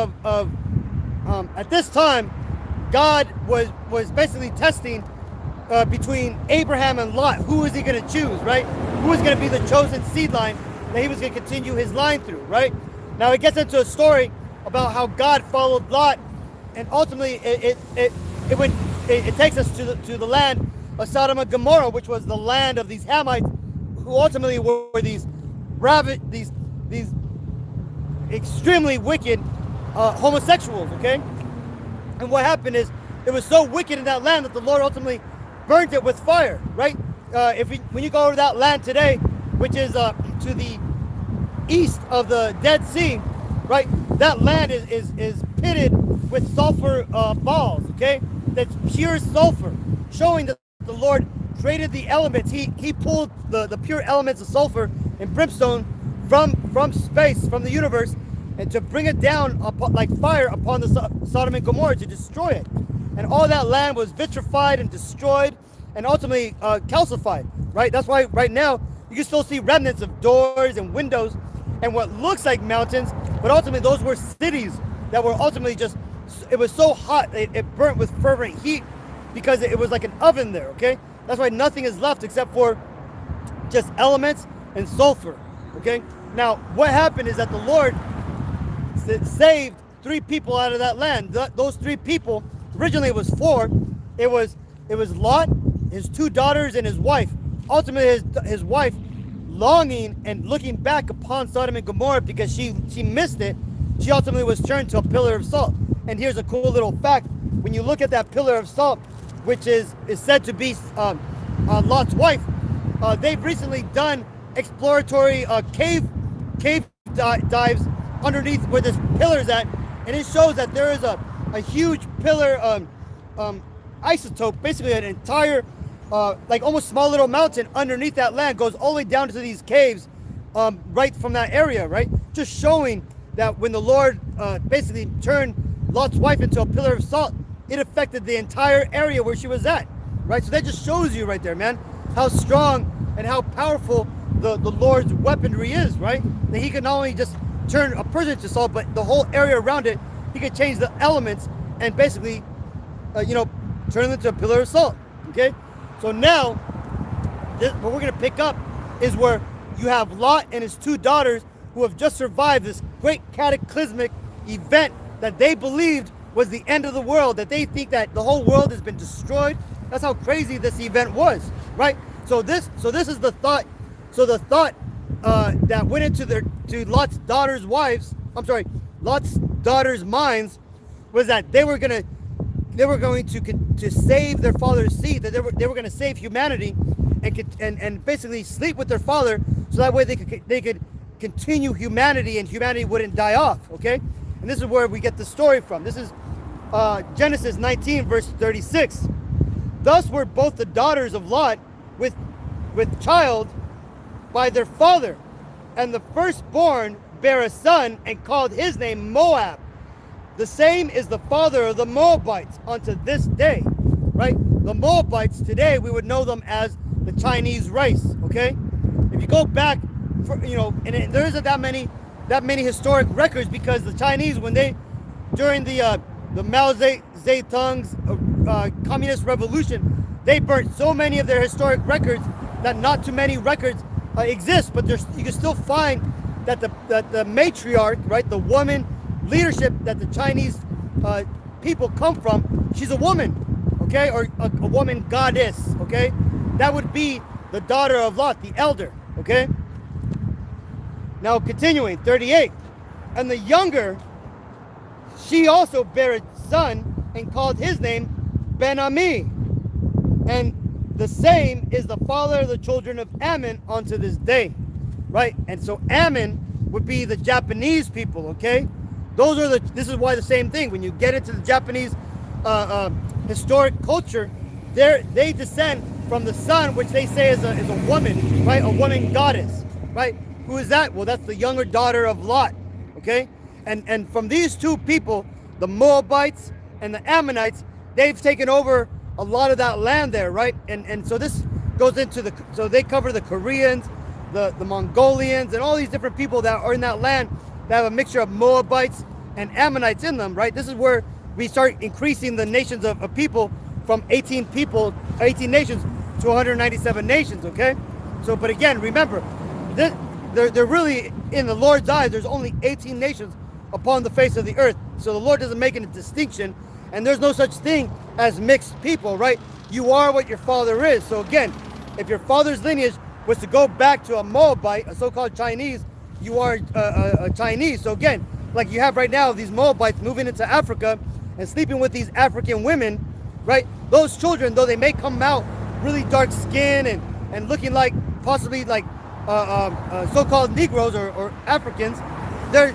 at this time, God was basically testing between Abraham and Lot. Who is he going to choose, right? Who is going to be the chosen seed line that he was going to continue his line through, right? Now it gets into a story about how God followed Lot, and ultimately it takes us to the land of Sodom and Gomorrah, which was the land of these Hamites, who ultimately were these extremely wicked homosexuals, okay? And what happened is, it was so wicked in that land that the Lord ultimately burnt it with fire, right? When you go over that land today, which is to the east of the Dead Sea, right? That land is pitted with sulfur balls, okay? That's pure sulfur, showing that the Lord created the elements. He pulled the pure elements of sulfur and brimstone from space, from the universe, and to bring it down like fire upon the Sodom and Gomorrah to destroy it. And all that land was vitrified and destroyed and ultimately calcified, right? That's why right now you can still see remnants of doors and windows and what looks like mountains, but ultimately those were cities that were ultimately it was so hot, it burnt with fervent heat because it was like an oven there, okay? That's why nothing is left except for just elements and sulfur, okay? Now, what happened is that the Lord saved 3 people out of that land. Those 3 people, originally it was 4. It was Lot, his 2 daughters, and his wife. Ultimately, his wife, longing and looking back upon Sodom and Gomorrah because she missed it, she ultimately was turned to a pillar of salt. And here's a cool little fact. When you look at that pillar of salt, which is said to be Lot's wife, they've recently done exploratory cave dives underneath where this pillar is at, and it shows that there is a huge pillar isotope, basically an entire like almost small little mountain underneath that land, goes all the way down to these caves right from that area, right? Just showing that when the Lord basically turned Lot's wife into a pillar of salt, it affected the entire area where she was at, right? So that just shows you right there, man, how strong and how powerful the Lord's weaponry is, right? That he can not only just turn a person to salt, but the whole area around it, he could change the elements and basically, turn them into a pillar of salt, okay? So now, what we're going to pick up is where you have Lot and his 2 daughters who have just survived this great cataclysmic event that they believed was the end of the world, that they think that the whole world has been destroyed. That's how crazy this event was, right? So this is the thought. So the thought that went into Lot's daughters' minds was that they were going to save their father's seed, that they were going to save humanity and basically sleep with their father, so that way they could continue humanity and humanity wouldn't die off, okay? And this is where we get the story from. This is Genesis 19 verse 36. Thus were both the daughters of Lot with child by their father, and the firstborn bare a son and called his name Moab. The same is the father of the Moabites unto this day, right? The Moabites today, we would know them as the Chinese race, okay? If you go back, and there isn't that many historic records, because the Chinese, during the Mao Zedong's communist revolution, they burnt so many of their historic records that not too many records exist, but you can still find that the matriarch, right, the woman leadership that the Chinese people come from, she's a woman, okay, or a woman goddess, okay? That would be the daughter of Lot, the elder, okay? Now continuing, 38. And the younger, she also bare a son and called his name Ben-Ami. And the same is the father of the children of Ammon unto this day, right? And so Ammon would be the Japanese people, okay? This is why the same thing, when you get into the Japanese historic culture, they descend from the sun, which they say is a woman, right? A woman goddess, right? Who is that? Well, that's the younger daughter of Lot, okay? And from these two people, the Moabites and the Ammonites, they've taken over a lot of that land there, right? And so this goes into so they cover the Koreans, the Mongolians, and all these different people that are in that land that have a mixture of Moabites and Ammonites in them, right? This is where we start increasing the nations of people from 18 nations to 197 nations, okay? So, but again, remember, they're really, in the Lord's eyes, there's only 18 nations upon the face of the earth. So the Lord doesn't make a distinction, and there's no such thing as mixed people, right? You are what your father is. So again, if your father's lineage was to go back to a Moabite, a so-called Chinese, you are a Chinese. So again, like you have right now, these Moabites moving into Africa and sleeping with these African women, right? Those children, though they may come out really dark skin and looking like possibly like so-called Negroes or Africans, they're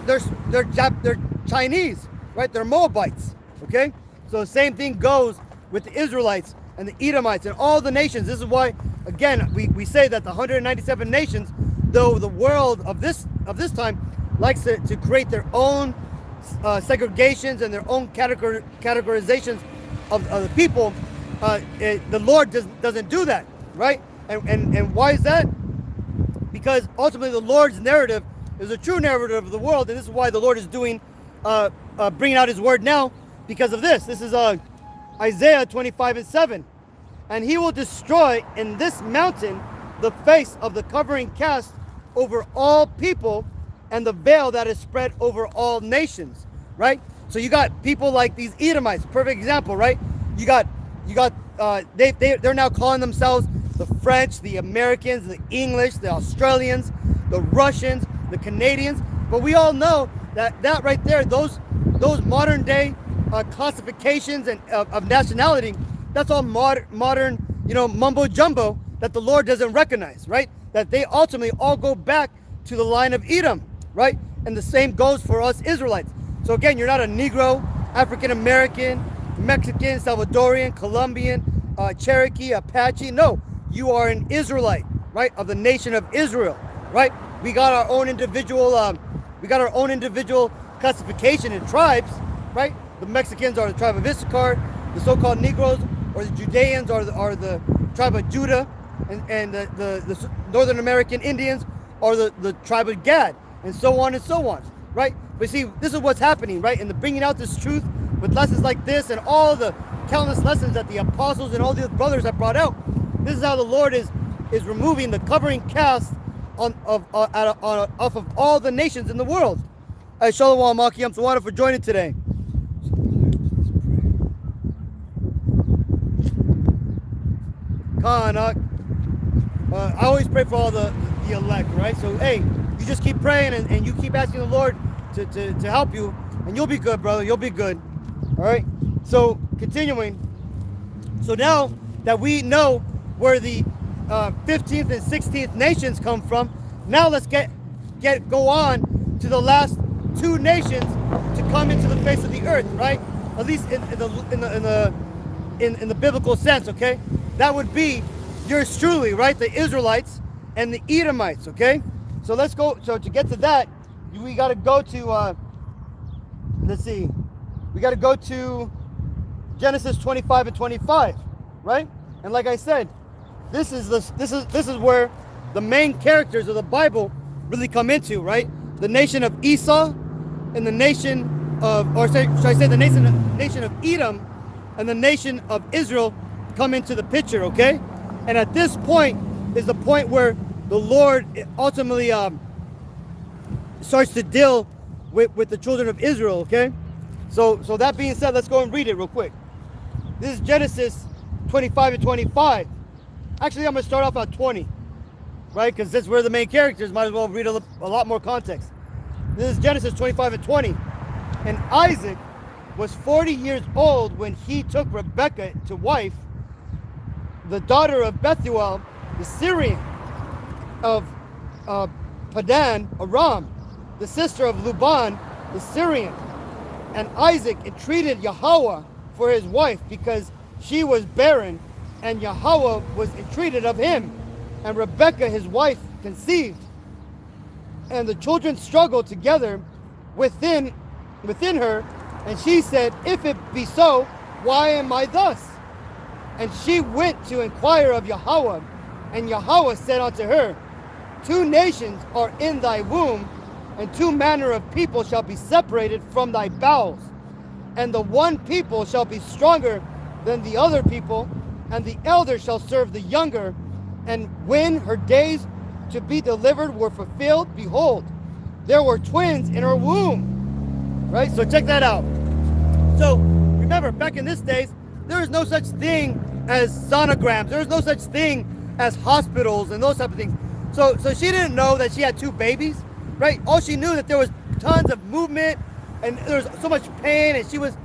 Chinese, right? They're Moabites, okay? So the same thing goes with the Israelites and the Edomites and all the nations. This is why, again, we say that the 197 nations, though the world of this time likes to create their own segregations and their own categorizations of the people, the Lord doesn't do that, right? And why is that? Because ultimately the Lord's narrative is a true narrative of the world, and this is why the Lord is doing bringing out his word now because of this. This is Isaiah 25:7. And he will destroy in this mountain the face of the covering cast over all people and the veil that is spread over all nations, right? So you got people like these Edomites, perfect example, right? You got they're now calling themselves the French, the Americans, the English, the Australians, the Russians, the Canadians. But we all know that right there, those modern day classifications and of nationality, that's all modern, mumbo jumbo that the Lord doesn't recognize, right? That they ultimately all go back to the line of Edom, right? And the same goes for us Israelites. So again, you're not a Negro, African American, Mexican, Salvadorian, Colombian, Cherokee, Apache. No, you are an Israelite, right? Of the nation of Israel, right? We got our own individual classification in tribes, right? The Mexicans are the tribe of Issachar, the so-called Negroes or the Judeans are the tribe of Judah, and the Northern American Indians are the tribe of Gad, and so on, right? But see, this is what's happening, right? And the bringing out this truth with lessons like this and all the countless lessons that the apostles and all the brothers have brought out. This is how the Lord is removing the covering cast off of all the nations in the world. Shalom, Maki. I'm Yahawah for joining today. I always pray for all the elect, right? So hey, you just keep praying and you keep asking the Lord to help you, and you'll be good, brother. You'll be good. All right. So continuing. So now that we know where the 15th and 16th nations come from, now let's go on to the last two nations to come into the face of the earth, right? At least in the biblical sense, okay? That would be yours truly, right? The Israelites and the Edomites, okay? So let's go. So to get to that, we got to go to let's see, we got to go to Genesis 25 and 25, right? And like I said, this is where the main characters of the Bible really come into, right? The nation of Esau and the nation of, or should I say the nation of Edom and the nation of Israel come into the picture, okay? And at this point is the point where the Lord ultimately starts to deal with the children of Israel, okay? So that being said, let's go and read it real quick. This is Genesis 25 and 25. Actually, I'm going to start off at 20, right? Because that's where the main characters, might as well read a lot more context. This is Genesis 25 and 20. And Isaac was 40 years old when he took Rebekah to wife, the daughter of Bethuel, the Syrian, of Padan Aram, the sister of Laban, the Syrian. And Isaac entreated Yahawah for his wife, because she was barren, and Yahawah was entreated of him. And Rebekah his wife conceived. And the children struggled together within her, and she said, if it be so, why am I thus? And she went to inquire of Yahawah, and Yahawah said unto her, 2 nations are in thy womb, and 2 manner of people shall be separated from thy bowels. And the one people shall be stronger than the other people, and the elder shall serve the younger. And when her days to be delivered were fulfilled, behold, there were twins in her womb. Right? So check that out. So remember, back in this days, there was no such thing as sonograms. There was no such thing as hospitals and those type of things. So she didn't know that she had 2 babies, right? All she knew that there was tons of movement and there was so much pain, and she was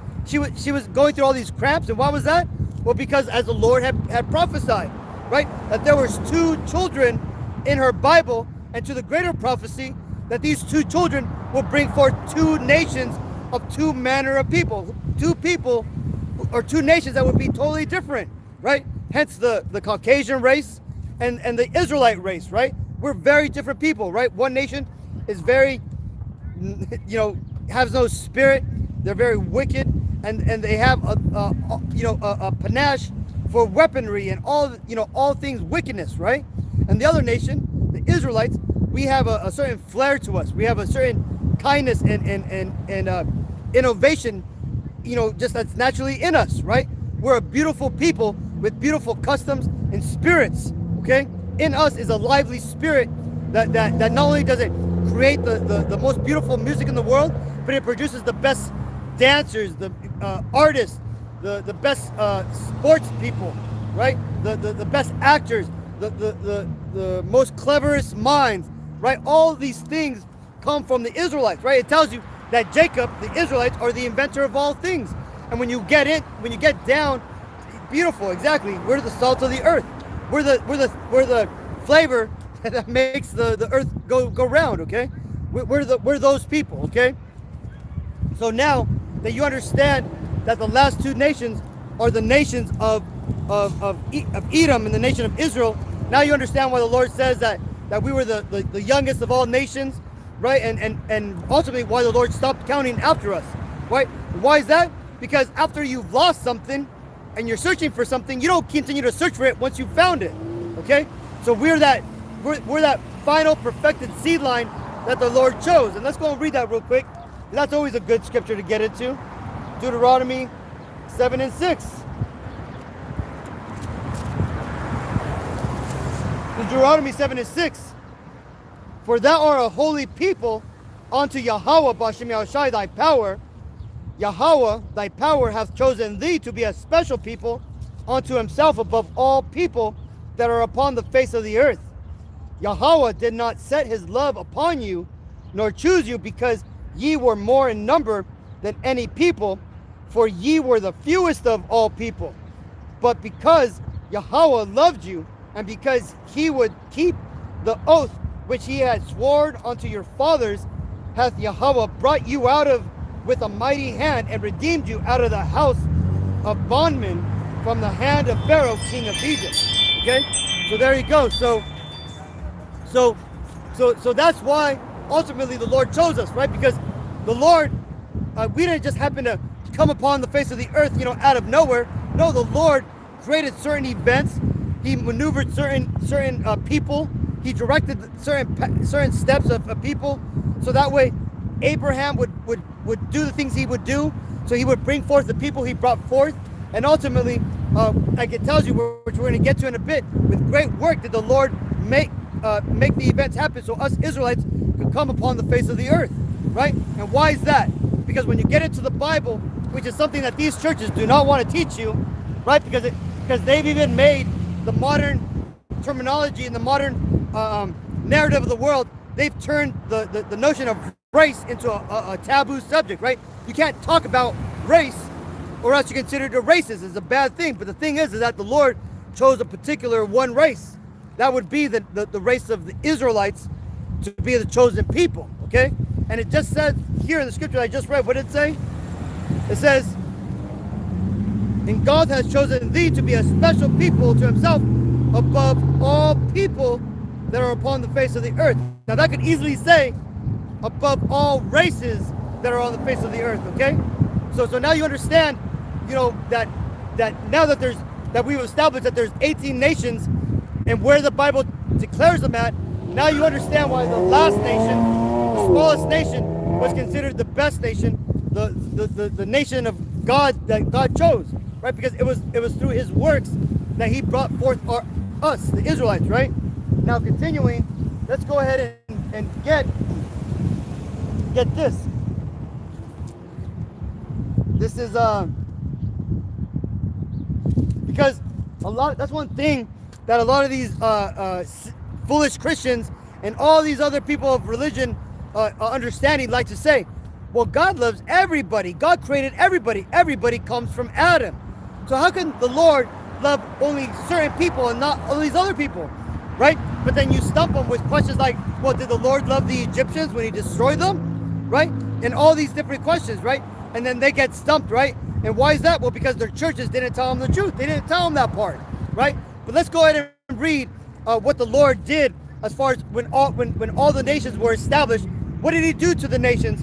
going through all these cramps. And why was that? Well, because as the Lord had prophesied, right, that there was 2 children in her Bible, and to the greater prophecy that these 2 children will bring forth 2 nations of 2 manner of people, 2 people or 2 nations that would be totally different, right? Hence the Caucasian race and the Israelite race, right? We're very different people, right? One nation is very, has no spirit. They're very wicked, and they have a panache for weaponry and all things wickedness, right? And the other nation, the Israelites, we have a certain flair to us. We have a certain kindness and innovation, just that's naturally in us, right? We're a beautiful people with beautiful customs and spirits, okay? In us is a lively spirit that not only does it create the most beautiful music in the world, but it produces the best dancers, the artists, the best sports people, right? The best actors, the most cleverest minds, right? All these things come from the Israelites, right? It tells you that Jacob, the Israelites, are the inventor of all things. And when you get down, beautiful, exactly. We're the salt of the earth. We're the flavor that makes the earth go round, okay? We're those people, okay? So now that you understand that the last 2 nations are the nations of Edom and the nation of Israel, now you understand why the Lord says that we were the youngest of all nations, right? And ultimately why the Lord stopped counting after us, right? Why is that? Because after you've lost something and you're searching for something, you don't continue to search for it once you've found it, okay? So we're that final perfected seed line that the Lord chose. And let's go and read that real quick. That's always a good scripture to get into. Deuteronomy 7 and 6. Deuteronomy 7 and 6. For thou art a holy people unto Yahawah B'Shem Yahawashi thy power. Yahawah thy power hath chosen thee to be a special people unto himself above all people that are upon the face of the earth. Yahawah did not set his love upon you, nor choose you, because ye were more in number than any people, for ye were the fewest of all people. But because Yahawah loved you, and because he would keep the oath which he had sworn unto your fathers, hath Yahawah brought you out of with a mighty hand, and redeemed you out of the house of bondmen, from the hand of Pharaoh, king of Egypt. Okay, so there you go. So that's why ultimately the Lord chose us, right? Because the Lord, we didn't just happen to come upon the face of the earth, out of nowhere. No, the Lord created certain events. He maneuvered certain people. He directed certain steps of people, so that way Abraham would do the things he would do. So he would bring forth the people he brought forth, and ultimately, like it tells you, which we're going to get to in a bit, with great work did the Lord make the events happen, so us Israelites could come upon the face of the earth, right? And why is that? Because when you get into the Bible, which is something that these churches do not want to teach you, right? Because they've even made the modern terminology and the modern narrative of the world, they've turned the notion of race into a taboo subject, right? You can't talk about race, or else you're considered a racist. It's a bad thing. But the thing is that the Lord chose a particular one race. That would be the race of the Israelites, to be the chosen people, okay? And it just says here in the scripture I just read, what did it say? It says, And God has chosen thee to be a special people to himself above all people that are upon the face of the earth. Now that could easily say above all races that are on the face of the earth, okay? So now you understand, you know, that now that we've established that there's 18 nations and where the Bible declares them at, now you understand why the last nation, the smallest nation, was considered the best nation, the nation of God that God chose, right? Because it was through his works that he brought forth us, the Israelites, right? Now continuing, let's go ahead and get this. This is because that's one thing that a lot of these foolish Christians and all these other people of religion understanding like to say, well, God loves everybody. God created everybody. Everybody comes from Adam. So how can the Lord love only certain people and not all these other people, right? But then you stump them with questions like, well, did the Lord love the Egyptians when he destroyed them, right? And all these different questions, right? And then they get stumped, right? And why is that? Well, because their churches didn't tell them the truth. They didn't tell them that part, right? But let's go ahead and read what the Lord did as far as when all the nations were established. What did he do to the nations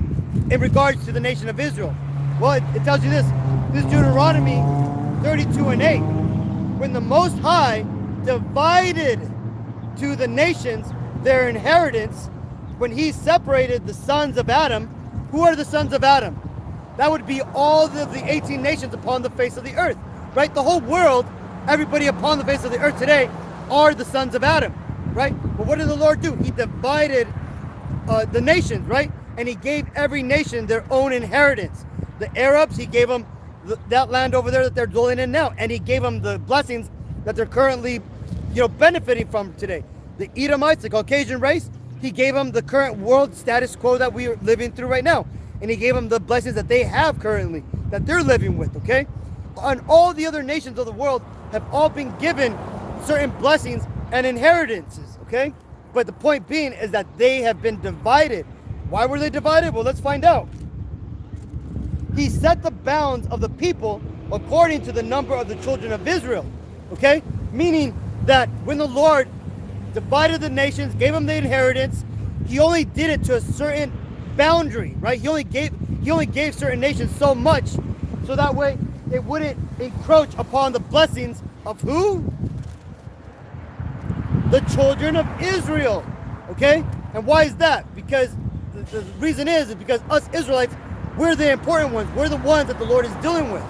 in regards to the nation of Israel? Well, it tells you this. This is Deuteronomy 32:8. When the Most High divided to the nations their inheritance, when he separated the sons of Adam, who are the sons of Adam? That would be all of the 18 nations upon the face of the earth, right? The whole world, everybody upon the face of the earth today are the sons of Adam, right? But what did the Lord do? He divided the nations, right? And he gave every nation their own inheritance. The Arabs, he gave them that land over there that they're dwelling in now, and he gave them the blessings that they're currently, benefiting from today. The Edomites, the Caucasian race, he gave them the current world status quo that we are living through right now. And he gave them the blessings that they have currently, that they're living with, okay? And all the other nations of the world have all been given certain blessings and inheritances, okay? But the point being is that they have been divided. Why were they divided? Well, let's find out. He set the bounds of the people according to the number of the children of Israel, okay? Meaning that when the Lord divided the nations, gave them the inheritance, he only did it to a certain boundary, right? He only gave certain nations so much, so that way it wouldn't encroach upon the blessings of who? The children of Israel, okay? And why is that? Because the reason is because us Israelites, we're the important ones. We're the ones that the Lord is dealing with.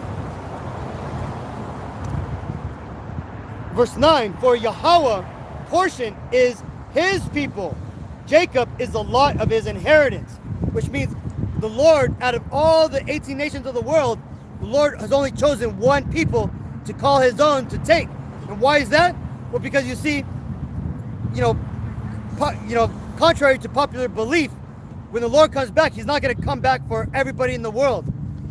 Verse 9, for Yahawah portion is his people. Jacob is the lot of his inheritance, which means the Lord, out of all the 18 nations of the world, the Lord has only chosen one people to call his own to take. And why is that? Well, because you see, contrary to popular belief, when the Lord comes back, he's not going to come back for everybody in the world.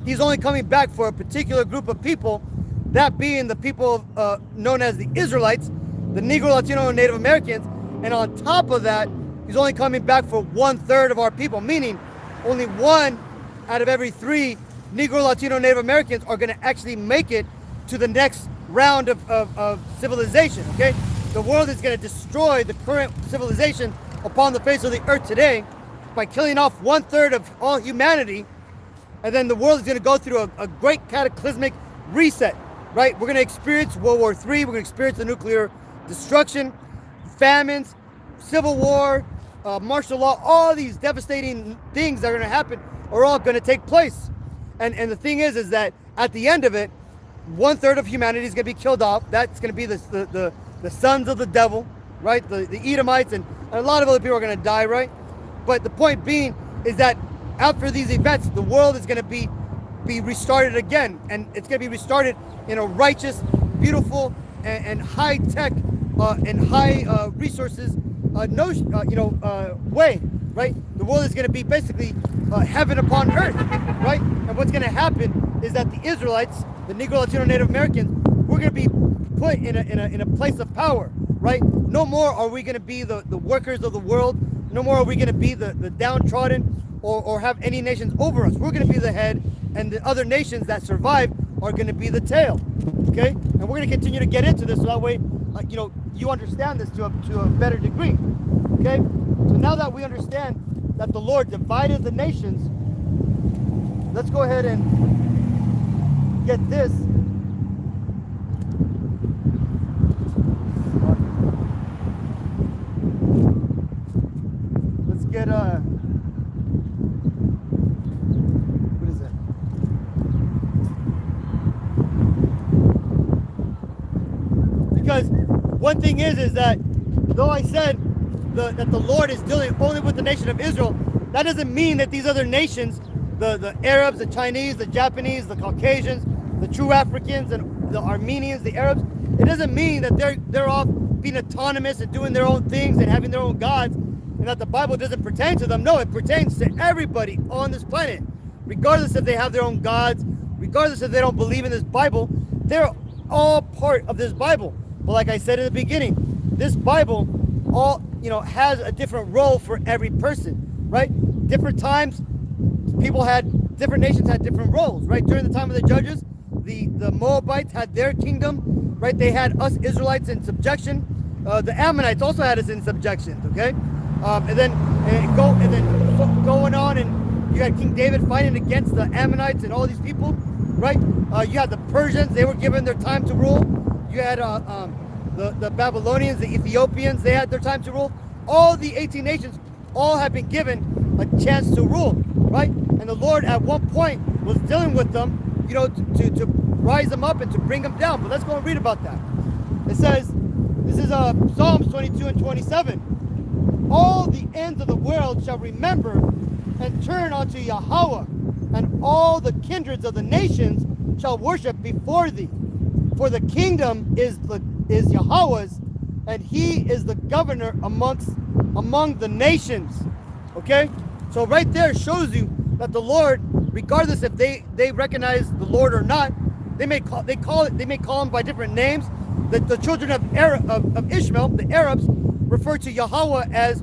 He's only coming back for a particular group of people, that being the people known as the Israelites, the Negro, Latino, and Native Americans. And on top of that, he's only coming back for 1/3 of our people, meaning only 1 out of every 3 Negro, Latino, Native Americans are going to actually make it to the next round of civilization, okay? The world is going to destroy the current civilization upon the face of the earth today by killing off 1/3 of all humanity, and then the world is going to go through a great cataclysmic reset, right? We're going to experience World War III, we're going to experience the nuclear destruction, famines, civil war, martial law, all these devastating things that are going to happen are all going to take place. And the thing is that at the end of it, 1/3 of humanity is going to be killed off. That's going to be the sons of the devil, right? The Edomites, and a lot of other people are going to die, right? But the point being is that after these events, the world is going to be restarted again, and it's going to be restarted in a righteous, beautiful, and high tech and high resources way, right? The world is going to be basically heaven upon earth, right? And what's going to happen is that the Israelites, the Negro, Latino, Native Americans, we're going to be put in a place of power, right? No more are we going to be the workers of the world. No more are we going to be the downtrodden or have any nations over us. We're going to be the head, and the other nations that survive are going to be the tail. Okay, and we're going to continue to get into this so that way, you understand this to a better degree. Okay, so now that we understand that the Lord divided the nations, let's go ahead and get this. Let's get what is it? Because one thing is that though I said that the Lord is dealing only with the nation of Israel, that doesn't mean that these other nations, the Arabs, the Chinese, the Japanese, the Caucasians, the true Africans, and the Armenians, the Arabs, it doesn't mean that they're all being autonomous and doing their own things and having their own gods, and that the Bible doesn't pertain to them. No, it pertains to everybody on this planet, regardless if they have their own gods, regardless if they don't believe in this Bible. They're all part of this Bible. But like I said in the beginning, this Bible all has a different role for every person, right? Different times, different nations had different roles, right? During the time of the judges, the Moabites had their kingdom, right? They had us Israelites in subjection. The Ammonites also had us in subjection, okay? And then going on, and you had King David fighting against the Ammonites and all these people, right? You had the Persians; they were given their time to rule. You had the Babylonians, the Ethiopians; they had their time to rule. All the 18 nations, all have been given a chance to rule, right? And the Lord at one point was dealing with them, to rise them up and to bring them down. But let's go and read about that. It says, this is Psalms 22 and 27. All the ends of the world shall remember and turn unto Yahawah, and all the kindreds of the nations shall worship before thee. For the kingdom is Yahawah's, and he is the governor among the nations. Okay, so right there shows you that the Lord, regardless if they recognize the Lord or not, they may call him by different names. The children of Ishmael, the Arabs, refer to Yahawah as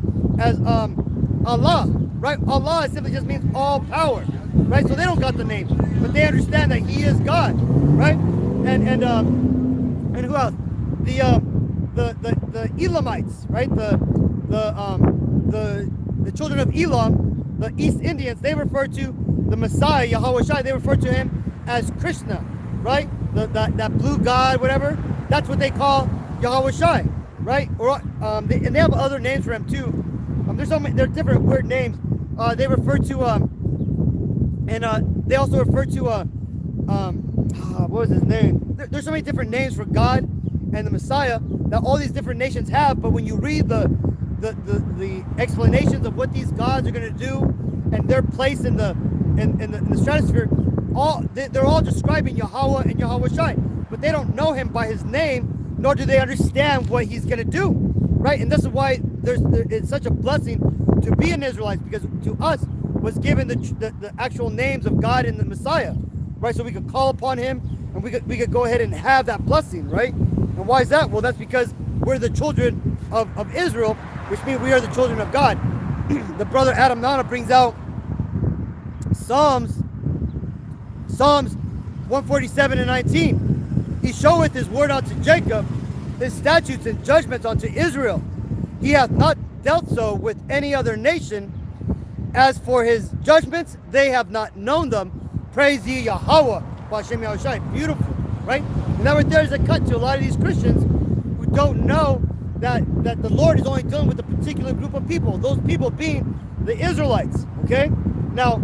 Allah, right? Allah simply just means all power, right? So they don't got the name, but they understand that He is God, right? And who else? The Elamites, right? The children of Elam, the East Indians, they refer to the Messiah, Yahawashi, they refer to him as Krishna, right? That blue god, whatever. That's what they call Yahawashi, right? Or and they have other names for him too. There's so many. There are different weird names. They refer to they also refer to what was his name? There's so many different names for God and the Messiah that all these different nations have. But when you read the explanations of what these gods are going to do and their place in the stratosphere, they're all describing Yahawah and Yahawashi, but they don't know him by his name, nor do they understand what he's going to do, right? And this is why it's such a blessing to be an Israelite, because to us was given the actual names of God and the Messiah, right? So we could call upon him, and we could go ahead and have that blessing, right? And why is that? Well, that's because we're the children of Israel, which means we are the children of God. The brother Adam Nana brings out Psalms 147 and 19. He showeth his word unto Jacob, his statutes and judgments unto Israel. He hath not dealt so with any other nation. As for his judgments, they have not known them. Praise ye Yahawah. Beautiful, right? And that right there is a cut to a lot of these Christians who don't know that the Lord is only dealing with a particular group of people, those people being the Israelites, okay? Now,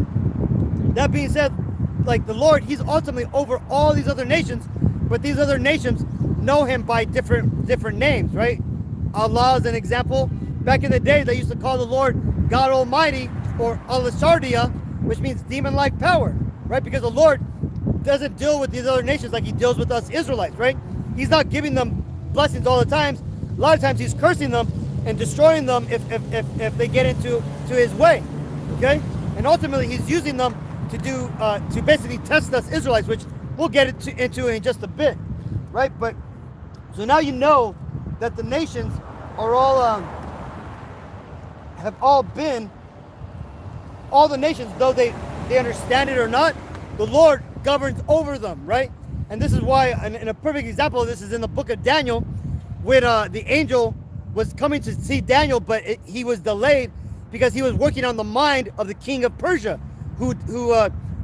that being said, like the Lord, he's ultimately over all these other nations, but these other nations know him by different names, right? Allah is an example. Back in the day, they used to call the Lord God Almighty, or Al-Sardiya, which means demon-like power, right? Because the Lord doesn't deal with these other nations like he deals with us Israelites, right? He's not giving them blessings all the time. A lot of times he's cursing them and destroying them if they get into his way, okay? And ultimately he's using them to basically test us Israelites, which we'll get into in just a bit, right? But so now you know that the nations are all all the nations, though they understand it or not, the Lord governs over them, right? And this is why, and a perfect example of this is in the book of Daniel, when the angel was coming to see Daniel, but he was delayed because he was working on the mind of the king of Persia, who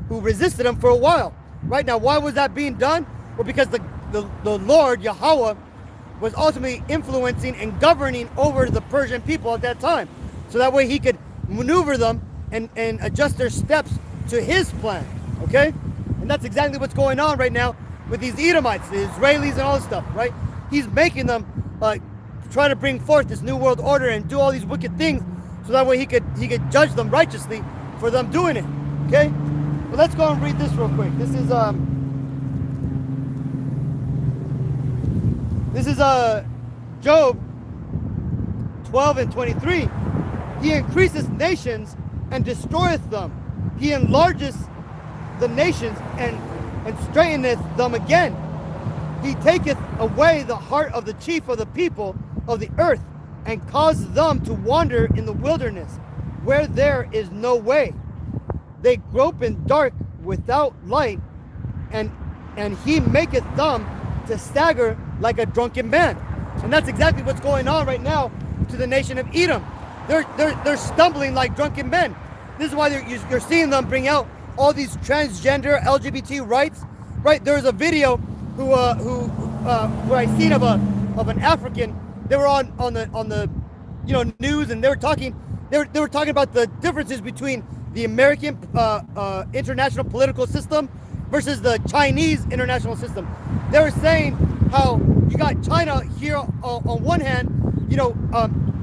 resisted him for a while. Right now, why was that being done? Well, because the Lord, Yahawah, was ultimately influencing and governing over the Persian people at that time. So that way he could maneuver them and adjust their steps to his plan, okay? And that's exactly what's going on right now with these Edomites, the Israelis and all this stuff, right? He's making them try to bring forth this new world order and do all these wicked things so that way he could judge them righteously for them doing it, okay? But let's go and read this real quick. This is Job 12 and 23. He increaseth nations and destroyeth them. He enlargeth the nations and straighteneth them again. He taketh away the heart of the chief of the people of the earth and causes them to wander in the wilderness where there is no way. They grope in dark without light, and he maketh them to stagger like a drunken man. And that's exactly what's going on right now to the nation of Edom. They're stumbling like drunken men. This is why you're seeing them bring out all these transgender LGBT rights. Right? There was a video where I seen of an African. They were on the news, and they were talking about the differences between the American international political system versus the Chinese international system. They were saying how you got China here on one hand,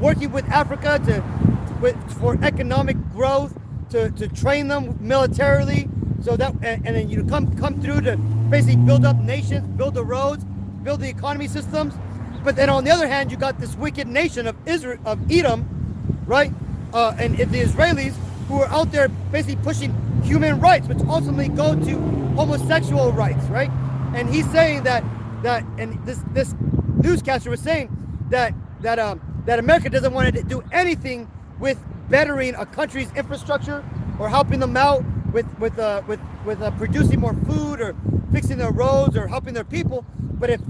working with Africa for economic growth, to train them militarily, so that and then you come through to basically build up nations, build the roads, build the economy systems. But then on the other hand, you got this wicked nation of Edom, right? And the Israelis, who are out there basically pushing human rights, which ultimately go to homosexual rights, right? And he's saying that and this newscaster was saying that America doesn't want to do anything with bettering a country's infrastructure or helping them out with producing more food or fixing their roads or helping their people. But if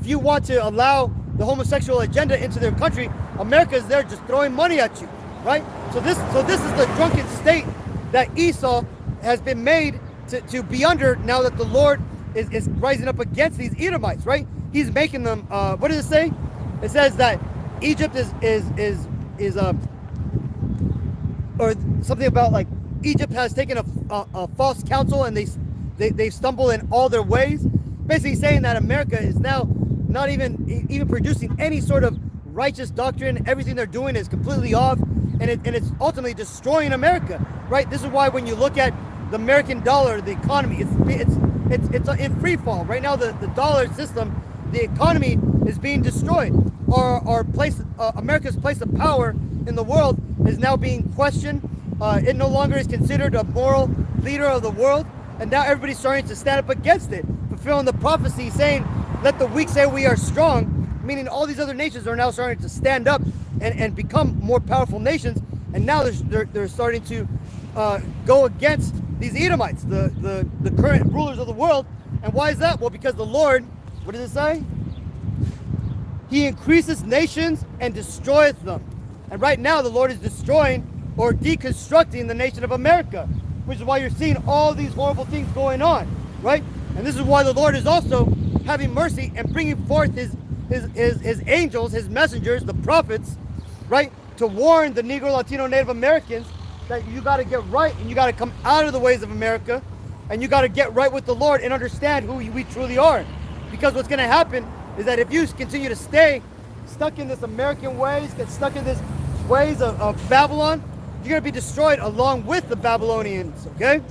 you want to allow the homosexual agenda into their country, America is there just throwing money at you, right? So this is the drunken state that Esau has been made to be under now that the Lord is rising up against these Edomites, right? He's making them. What does it say? It says that Egypt is or something about like Egypt has taken a false counsel and they stumble in all their ways. Basically saying that America is now not even producing any sort of righteous doctrine. Everything they're doing is completely off, and it's ultimately destroying America, right? This is why when you look at the American dollar, the economy, it's in free fall right now. The dollar system, the economy is being destroyed. Our place, America's place of power in the world is now being questioned. It no longer is considered a moral leader of the world, and now everybody's starting to stand up against it, fulfilling the prophecy saying, "Let the weak say we are strong," meaning all these other nations are now starting to stand up and become more powerful nations, and now they're starting to go against these Edomites, the current rulers of the world. And why is that? Well, because the Lord, what does it say? He increases nations and destroyeth them. And right now the Lord is destroying or deconstructing the nation of America, which is why you're seeing all these horrible things going on, right? And this is why the Lord is also having mercy and bringing forth his angels, his messengers, the prophets, right, to warn the Negro, Latino, Native Americans that you got to get right and you got to come out of the ways of America and you got to get right with the Lord and understand who we truly are. Because what's going to happen is that if you continue to stay stuck in this American ways, get stuck in this ways of Babylon, you're going to be destroyed along with the Babylonians, okay?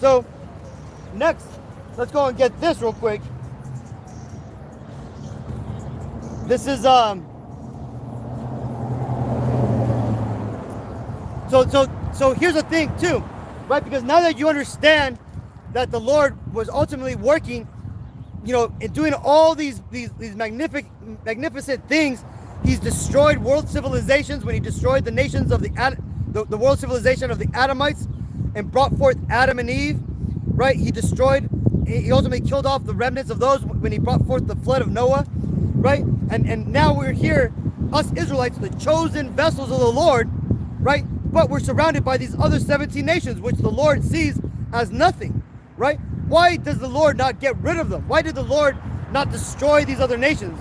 So next, let's go and get this real quick. This is so here's the thing too, right? Because now that you understand that the Lord was ultimately working, in doing all these magnificent things, he's destroyed world civilizations when he destroyed the nations of the world civilization of the Adamites and brought forth Adam and Eve, right? He destroyed he ultimately killed off the remnants of those when he brought forth the flood of Noah, right? And now we're here, us Israelites, the chosen vessels of the Lord, right? But we're surrounded by these other 17 nations, which the Lord sees as nothing, right? Why does the Lord not get rid of them? Why did the Lord not destroy these other nations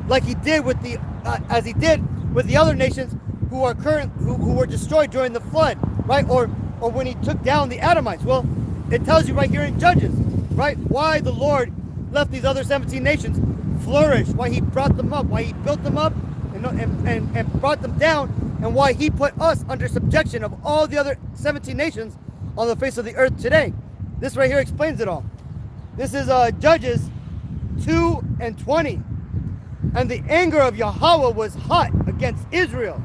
like he did with the, as he did with the other nations who are who were destroyed during the flood, right? Or when he took down the Adamites? Well, it tells you right here in Judges, right? Why the Lord left these other 17 nations flourish, why he brought them up, why he built them up and brought them down, and why he put us under subjection of all the other 17 nations on the face of the earth today. This right here explains it all. This is Judges 2:20. And the anger of Yahawah was hot against Israel.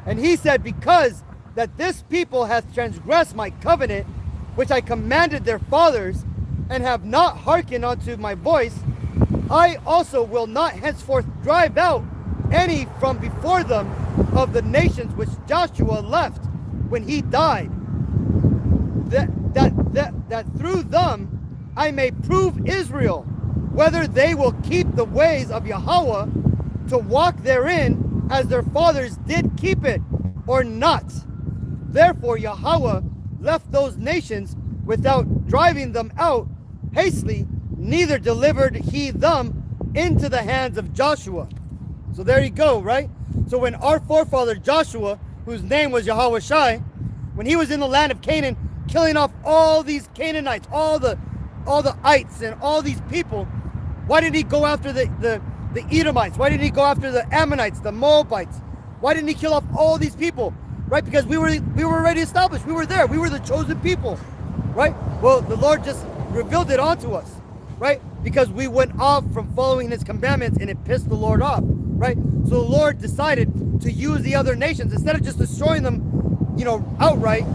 And he said, because that this people hath transgressed my covenant, which I commanded their fathers, and have not hearkened unto my voice, I also will not henceforth drive out any from before them of the nations which Joshua left when he died, that through them I may prove Israel, whether they will keep the ways of Yahawah to walk therein as their fathers did keep it, or not. Therefore Yahawah left those nations without driving them out hastily, neither delivered he them into the hands of Joshua. So there you go, right? So when our forefather Joshua, whose name was Yahawashi, when he was in the land of Canaan, killing off all these Canaanites, all the ites and all these people, why didn't he go after the Edomites? Why didn't he go after the Ammonites, the Moabites? Why didn't he kill off all these people? Right? Because we were already established. We were there. We were the chosen people. Right? Well, the Lord just revealed it onto us. Right? Because we went off from following his commandments, and it pissed the Lord off. Right? So the Lord decided to use the other nations instead of just destroying them, outright.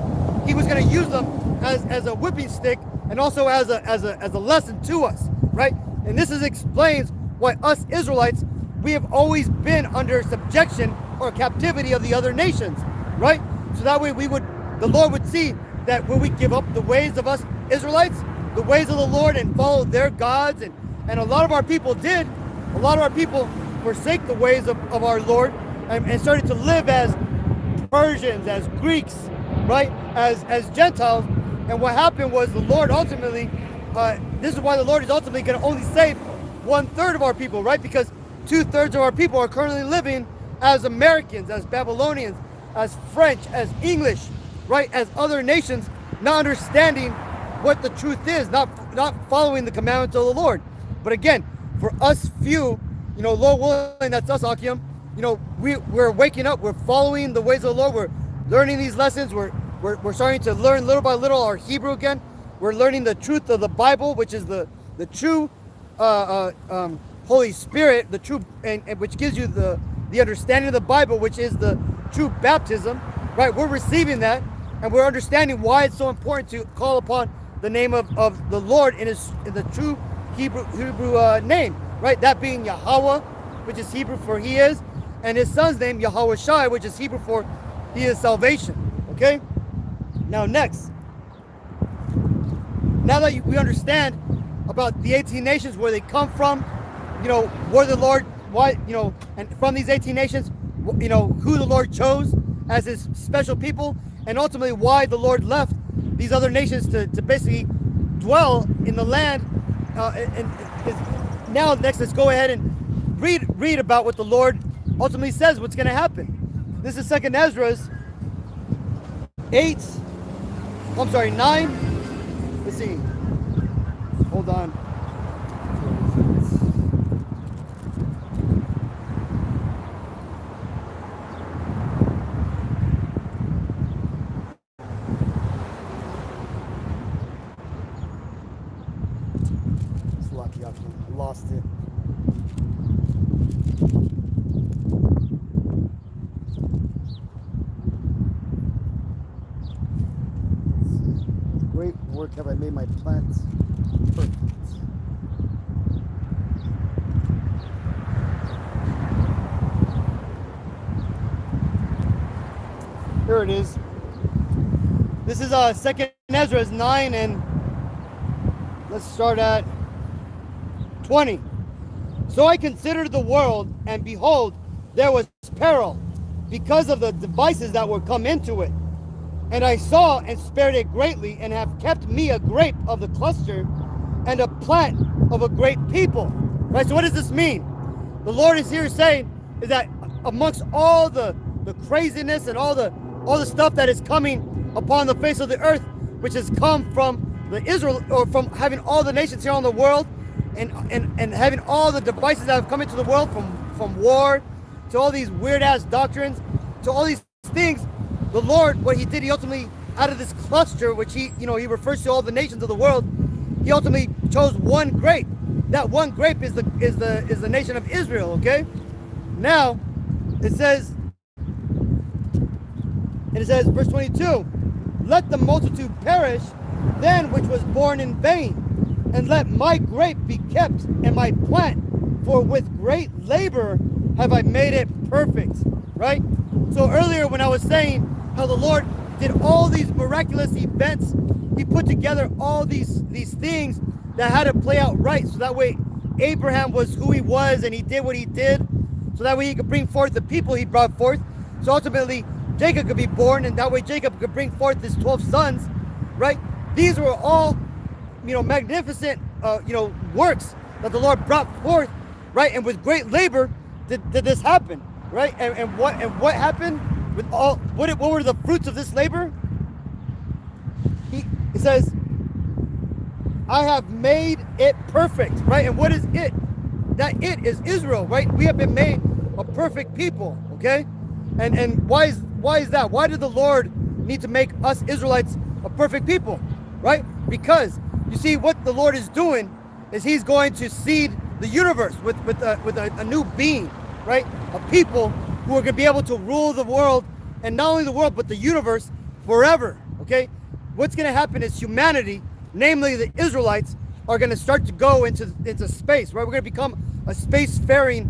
He was going to use them as a whipping stick and also as a lesson to us. Right? And this explains why us Israelites, we have always been under subjection or captivity of the other nations, right? So that way the Lord would see that when we give up the ways of us Israelites, the ways of the Lord, and follow their gods, and a lot of our people did, a lot of our people forsake the ways of our Lord and started to live as Persians, as Greeks, right? As Gentiles. And what happened was the Lord ultimately, this is why the Lord is ultimately going to only save 1/3 of our people, right? Because 2/3 of our people are currently living as Americans, as Babylonians, as French, as English, right? As other nations, not understanding what the truth is, not following the commandments of the Lord. But again, for us few, Lord willing, that's us, Akim, we're waking up, we're following the ways of the Lord, we're learning these lessons, we're starting to learn little by little our Hebrew again. We're learning the truth of the Bible, which is the true Holy Spirit, the true, and which gives you the understanding of the Bible, which is the true baptism, right? We're receiving that, and we're understanding why it's so important to call upon the name of the Lord in the true Hebrew name, right? That being Yahawah, which is Hebrew for He is, and His Son's name Yahawashi, which is Hebrew for He is salvation. Okay. Now next, now that we understand about the 18 nations, where they come from, where the Lord, why, and from these 18 nations, who the Lord chose as His special people, and ultimately why the Lord left these other nations to basically dwell in the land. Now next, let's go ahead and read about what the Lord ultimately says what's going to happen. This is 2nd Ezra 9. Let's see. Hold on. It's lucky I lost it. Great work have I made my plants perfect. Here it is. This is 2nd Ezra 9, and let's start at 20. So I considered the world, and behold, there was peril because of the devices that were come into it. And I saw and spared it greatly, and have kept me a grape of the cluster and a plant of a great people. Right, so what does this mean? The Lord is here saying is that amongst all the craziness and all the stuff that is coming upon the face of the earth, which has come from the Israel, or from having all the nations here on the world, and having all the devices that have come into the world, from war to all these weird ass doctrines to all these things, the Lord, what he did, he ultimately, out of this cluster, which he refers to all the nations of the world, he ultimately chose one grape. That one grape is the nation of Israel. Okay, now it says, verse 22, let the multitude perish then which was born in vain, and let my grape be kept and my plant, for with great labor have I made it perfect. Right? So earlier when I was saying how the Lord did all these miraculous events, he put together all these things that had to play out right, so that way Abraham was who he was and he did what he did, so that way he could bring forth the people he brought forth, so ultimately Jacob could be born, and that way Jacob could bring forth his 12 sons. Right? These were all magnificent works that the Lord brought forth, right? And with great labor did this happen, right? And what happened with all, what were the fruits of this labor? It says, I have made it perfect, right? And what is it? That it is Israel, right? We have been made a perfect people, okay? And why is that? Why did the Lord need to make us Israelites a perfect people, right? Because you see, what the Lord is doing is he's going to seed the universe with a new being, right? A people who are going to be able to rule the world, and not only the world, but the universe forever, okay? What's going to happen is humanity, namely the Israelites, are going to start to go into space, right? We're going to become a spacefaring,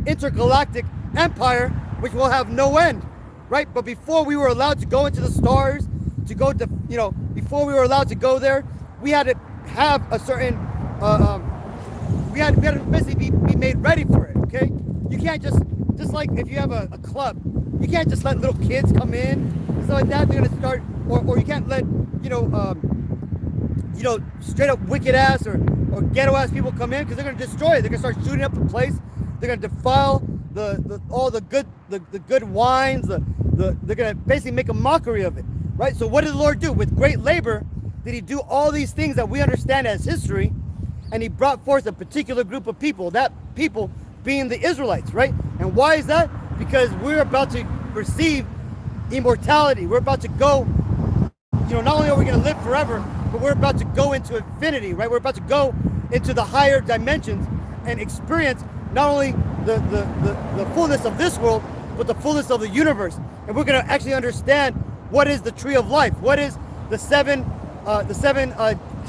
intergalactic empire, which will have no end, right? But before we were allowed to go into the stars, to go to, before we were allowed to go there, we had to have a certain, we had to basically be made ready for it, okay? You can't just like if you have a club, you can't just let little kids come in and stuff like that. They're gonna start, or you can't let, straight up wicked ass or ghetto ass people come in, because they're gonna destroy it. They're gonna start shooting up the place. They're gonna defile all the good wines. They're gonna basically make a mockery of it, right? So what did the Lord do? With great labor did he do all these things that we understand as history, and he brought forth a particular group of people, that people being the Israelites, right? And why is that? Because we're about to receive immortality. We're about to go, not only are we going to live forever, but we're about to go into infinity, right? We're about to go into the higher dimensions and experience not only the fullness of this world, but the fullness of the universe. And we're going to actually understand what is the tree of life, what is the seven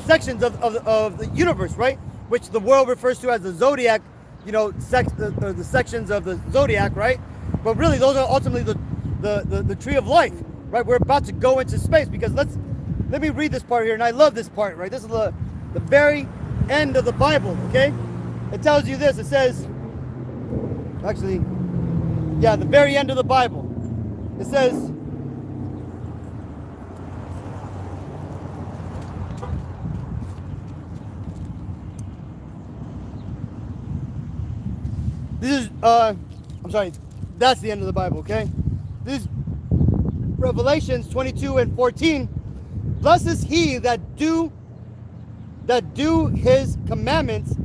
sections of the universe, right? Which the world refers to as the zodiac, the sections of the zodiac, right? But really, those are ultimately the tree of life, right? We're about to go into space, because let me read this part here, and I love this part, right? This is the very end of the Bible, okay? It tells you this. It says, actually, yeah, the very end of the Bible. It says, this is, I'm sorry, that's the end of the Bible, okay? This is Revelations 22 and 14. Blessed is he that do his commandments,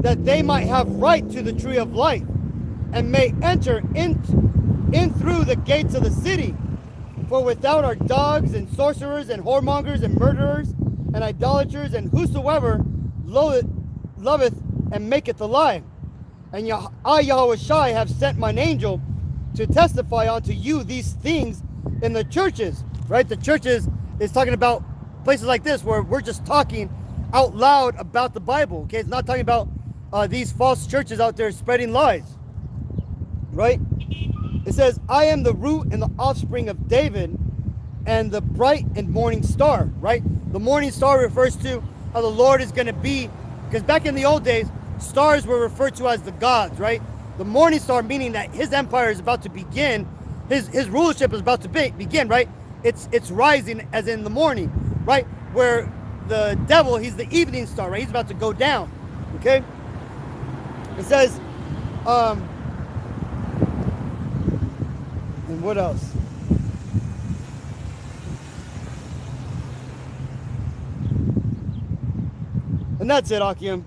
that they might have right to the tree of life, and may enter in through the gates of the city. For without are dogs and sorcerers and whoremongers and murderers and idolaters and whosoever loveth and maketh a lie. And I, Yahawashi, have sent mine angel to testify unto you these things in the churches, right? The churches is talking about places like this where we're just talking out loud about the Bible, okay? It's not talking about these false churches out there spreading lies, right? It says, I am the root and the offspring of David and the bright and morning star, right? The morning star refers to how the Lord is going to be, because back in the old days, stars were referred to as the gods, right? The morning star, meaning that his empire is about to begin, his rulership is about to begin, right? It's rising as in the morning, right? Where the devil, he's the evening star, right? He's about to go down, okay? It says, and what else? And that's it, Akim.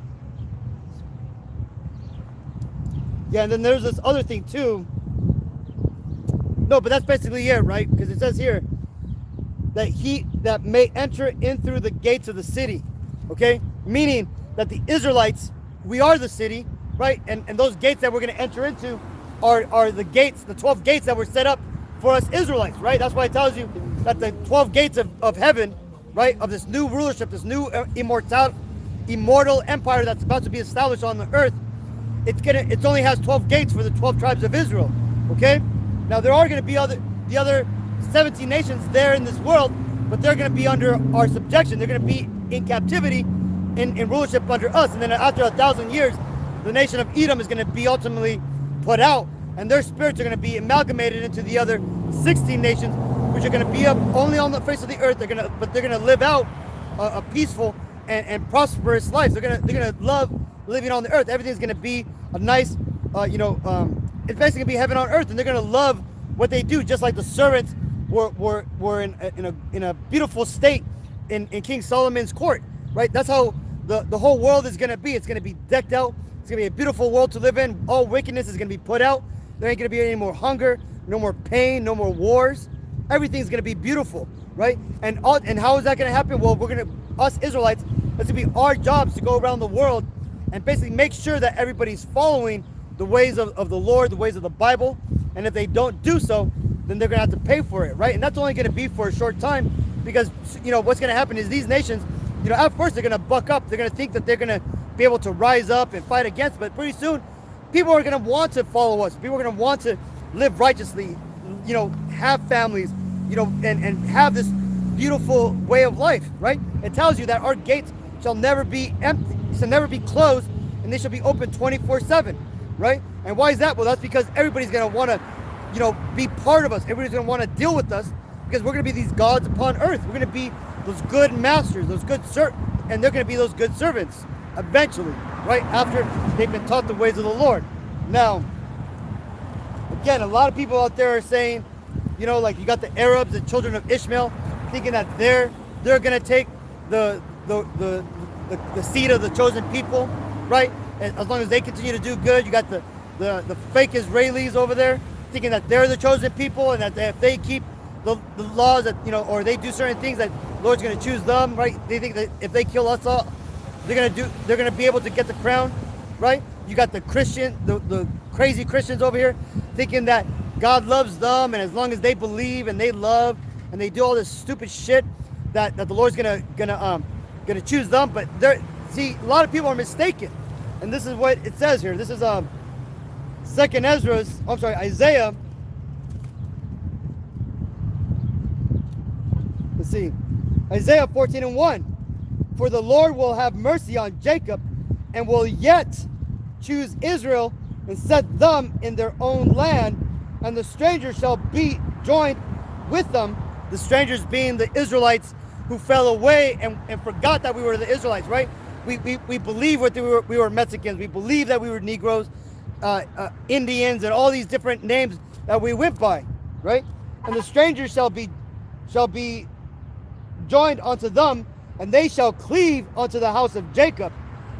Yeah, and then there's this other thing too. No, but that's basically it, right? Because it says here that he that may enter in through the gates of the city, okay? Meaning that the Israelites, we are the city, right? And those gates that we're going to enter into are the gates, the 12 gates that were set up for us Israelites, right? That's why it tells you that the 12 gates of heaven, right, of this new rulership, this new immortal empire that's about to be established on the earth, it only has 12 gates for the 12 tribes of Israel, okay? Now there are going to be the other 17 nations there in this world, but they're going to be under our subjection. They're going to be in captivity, in rulership under us. And then after 1,000 years, the nation of Edom is going to be ultimately put out, and their spirits are going to be amalgamated into the other 16 nations, which are going to be up only on the face of the earth. They're going to live out a peaceful and prosperous life. They're going to love living on the earth. Everything's going to be a nice, it's basically going to be heaven on earth, and they're going to love what they do, just like the servants were in a beautiful state in King Solomon's court, right? That's how the whole world is going to be. It's going to be decked out. It's going to be a beautiful world to live in. All wickedness is going to be put out. There ain't going to be any more hunger, no more pain, no more wars. Everything's going to be beautiful, right? And how is that going to happen? Well, us Israelites, it's going to be our jobs to go around the world and basically make sure that everybody's following the ways of the Lord, the ways of the Bible. And if they don't do so, then they're going to have to pay for it, right? And that's only going to be for a short time, because, what's going to happen is these nations, at first they're going to buck up. They're going to think that they're going to be able to rise up and fight against, but pretty soon people are going to want to follow us. People are going to want to live righteously, have families, and have this beautiful way of life, right? It tells you that our gates shall never be empty, shall never be closed, and they shall be open 24/7, right? And why is that? Well, that's because everybody's going to want to, be part of us. Everybody's going to want to deal with us, because we're going to be these gods upon earth. We're going to be those good masters, those good and they're going to be those good servants eventually, right? After they've been taught the ways of the Lord. Now, again, a lot of people out there are saying, like you got the Arabs, the children of Ishmael, thinking that they're going to take the seed of the chosen people, right? And as long as they continue to do good, you got the fake Israelis over there thinking that they're the chosen people, and that if they keep the laws that, or they do certain things, that the Lord's going to choose them, right? They think that if they kill us all, they're going to be able to get the crown, right? You got the crazy Christians over here thinking that God loves them, and as long as they believe and they love and they do all this stupid shit, that the Lord's gonna choose them. But a lot of people are mistaken, and this is what it says here. This is Isaiah. Let's see, Isaiah 14:1. For the Lord will have mercy on Jacob, and will yet choose Israel, and set them in their own land, and the strangers shall be joined with them. The strangers being the Israelites who fell away and forgot that we were the Israelites, right? We believe we were Mexicans. We believe that we were Negroes, Indians, and all these different names that we went by, right? And the strangers shall be joined unto them, and they shall cleave unto the house of Jacob,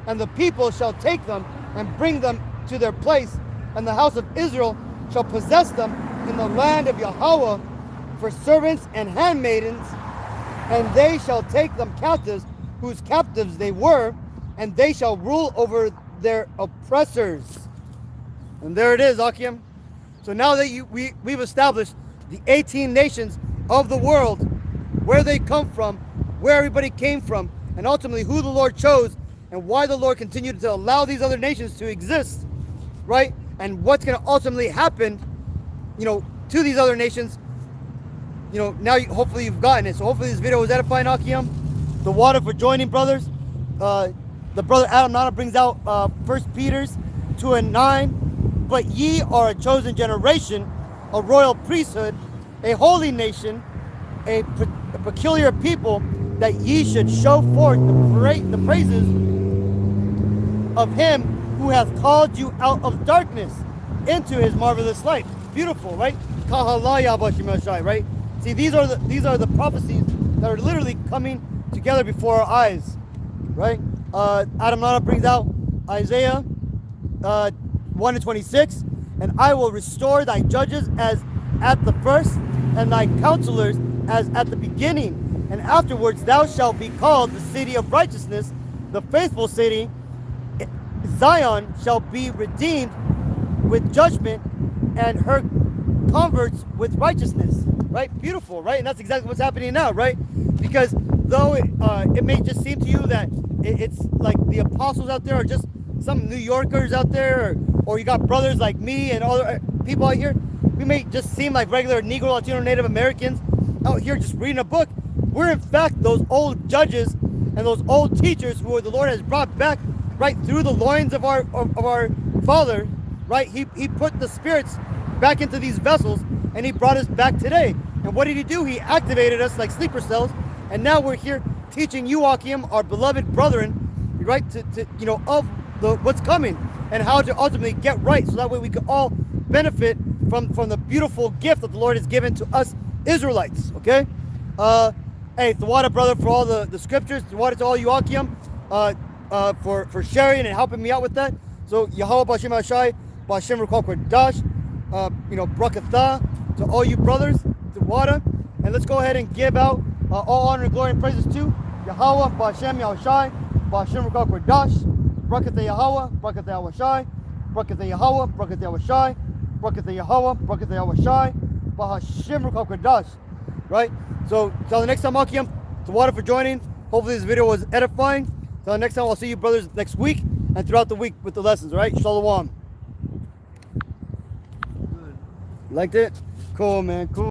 and the people shall take them and bring them to their place, and the house of Israel shall possess them in the land of Yahawah for servants and handmaidens, and they shall take them captives, whose captives they were, and they shall rule over their oppressors. And there it is, Akim. So now that we've established the 18 nations of the world, where they come from, where everybody came from, and ultimately who the Lord chose, and why the Lord continued to allow these other nations to exist, right? And what's going to ultimately happen, to these other nations. Now hopefully you've gotten it. So hopefully this video was edifying, Akim. The water for joining, brothers. the brother Adam Nana brings out 1 Peter's 2:9. But ye are a chosen generation, a royal priesthood, a holy nation, a peculiar people, that ye should show forth the praises of him who hath called you out of darkness into his marvelous light. Beautiful, right? Right? See, these are the prophecies that are literally coming together before our eyes, right? Adam Nana brings out Isaiah 1:26, and I will restore thy judges as at the first, and thy counselors as at the beginning, and afterwards thou shalt be called the city of righteousness, the faithful city. Zion shall be redeemed with judgment, and her converts with righteousness. Right? Beautiful, right? And that's exactly what's happening now, right? Because though it may just seem to you that it's like the apostles out there are just some New Yorkers out there, or you got brothers like me and other people out here, we may just seem like regular Negro, Latino, Native Americans out here just reading a book. We're in fact those old judges and those old teachers who the Lord has brought back right through the loins of our Father, right? He put the spirits back into these vessels, and he brought us back today. And what did he do? He activated us like sleeper cells, and now we're here teaching you, Akim, our beloved brethren, right, to of what's coming and how to ultimately get right, so that way we can all benefit from the beautiful gift that the Lord has given to us Israelites. Okay, hey, Thawada, brother, for all the scriptures. Thawada to all you, Akim, for sharing and helping me out with that. So Yahawah B'Shem Ashai B'Shem Qadash, Atha to all you brothers, Thawada, and let's go ahead and give out all honor and glory and praises to Yahawah B'Shem Yahawashi B'Shem Qadash. Barak Yahawah, Barak Yahawashi, Barak Yahawah, Barak Yahawashi, Barak Yahawah, Barak Yahawashi, B'Shem Qadash. Right? So till the next time, Akim, Thawada for joining. Hopefully this video was edifying. Till the next time, I'll see you brothers next week and throughout the week with the lessons. All right? Shalom. Liked it? Cool, man. Cool.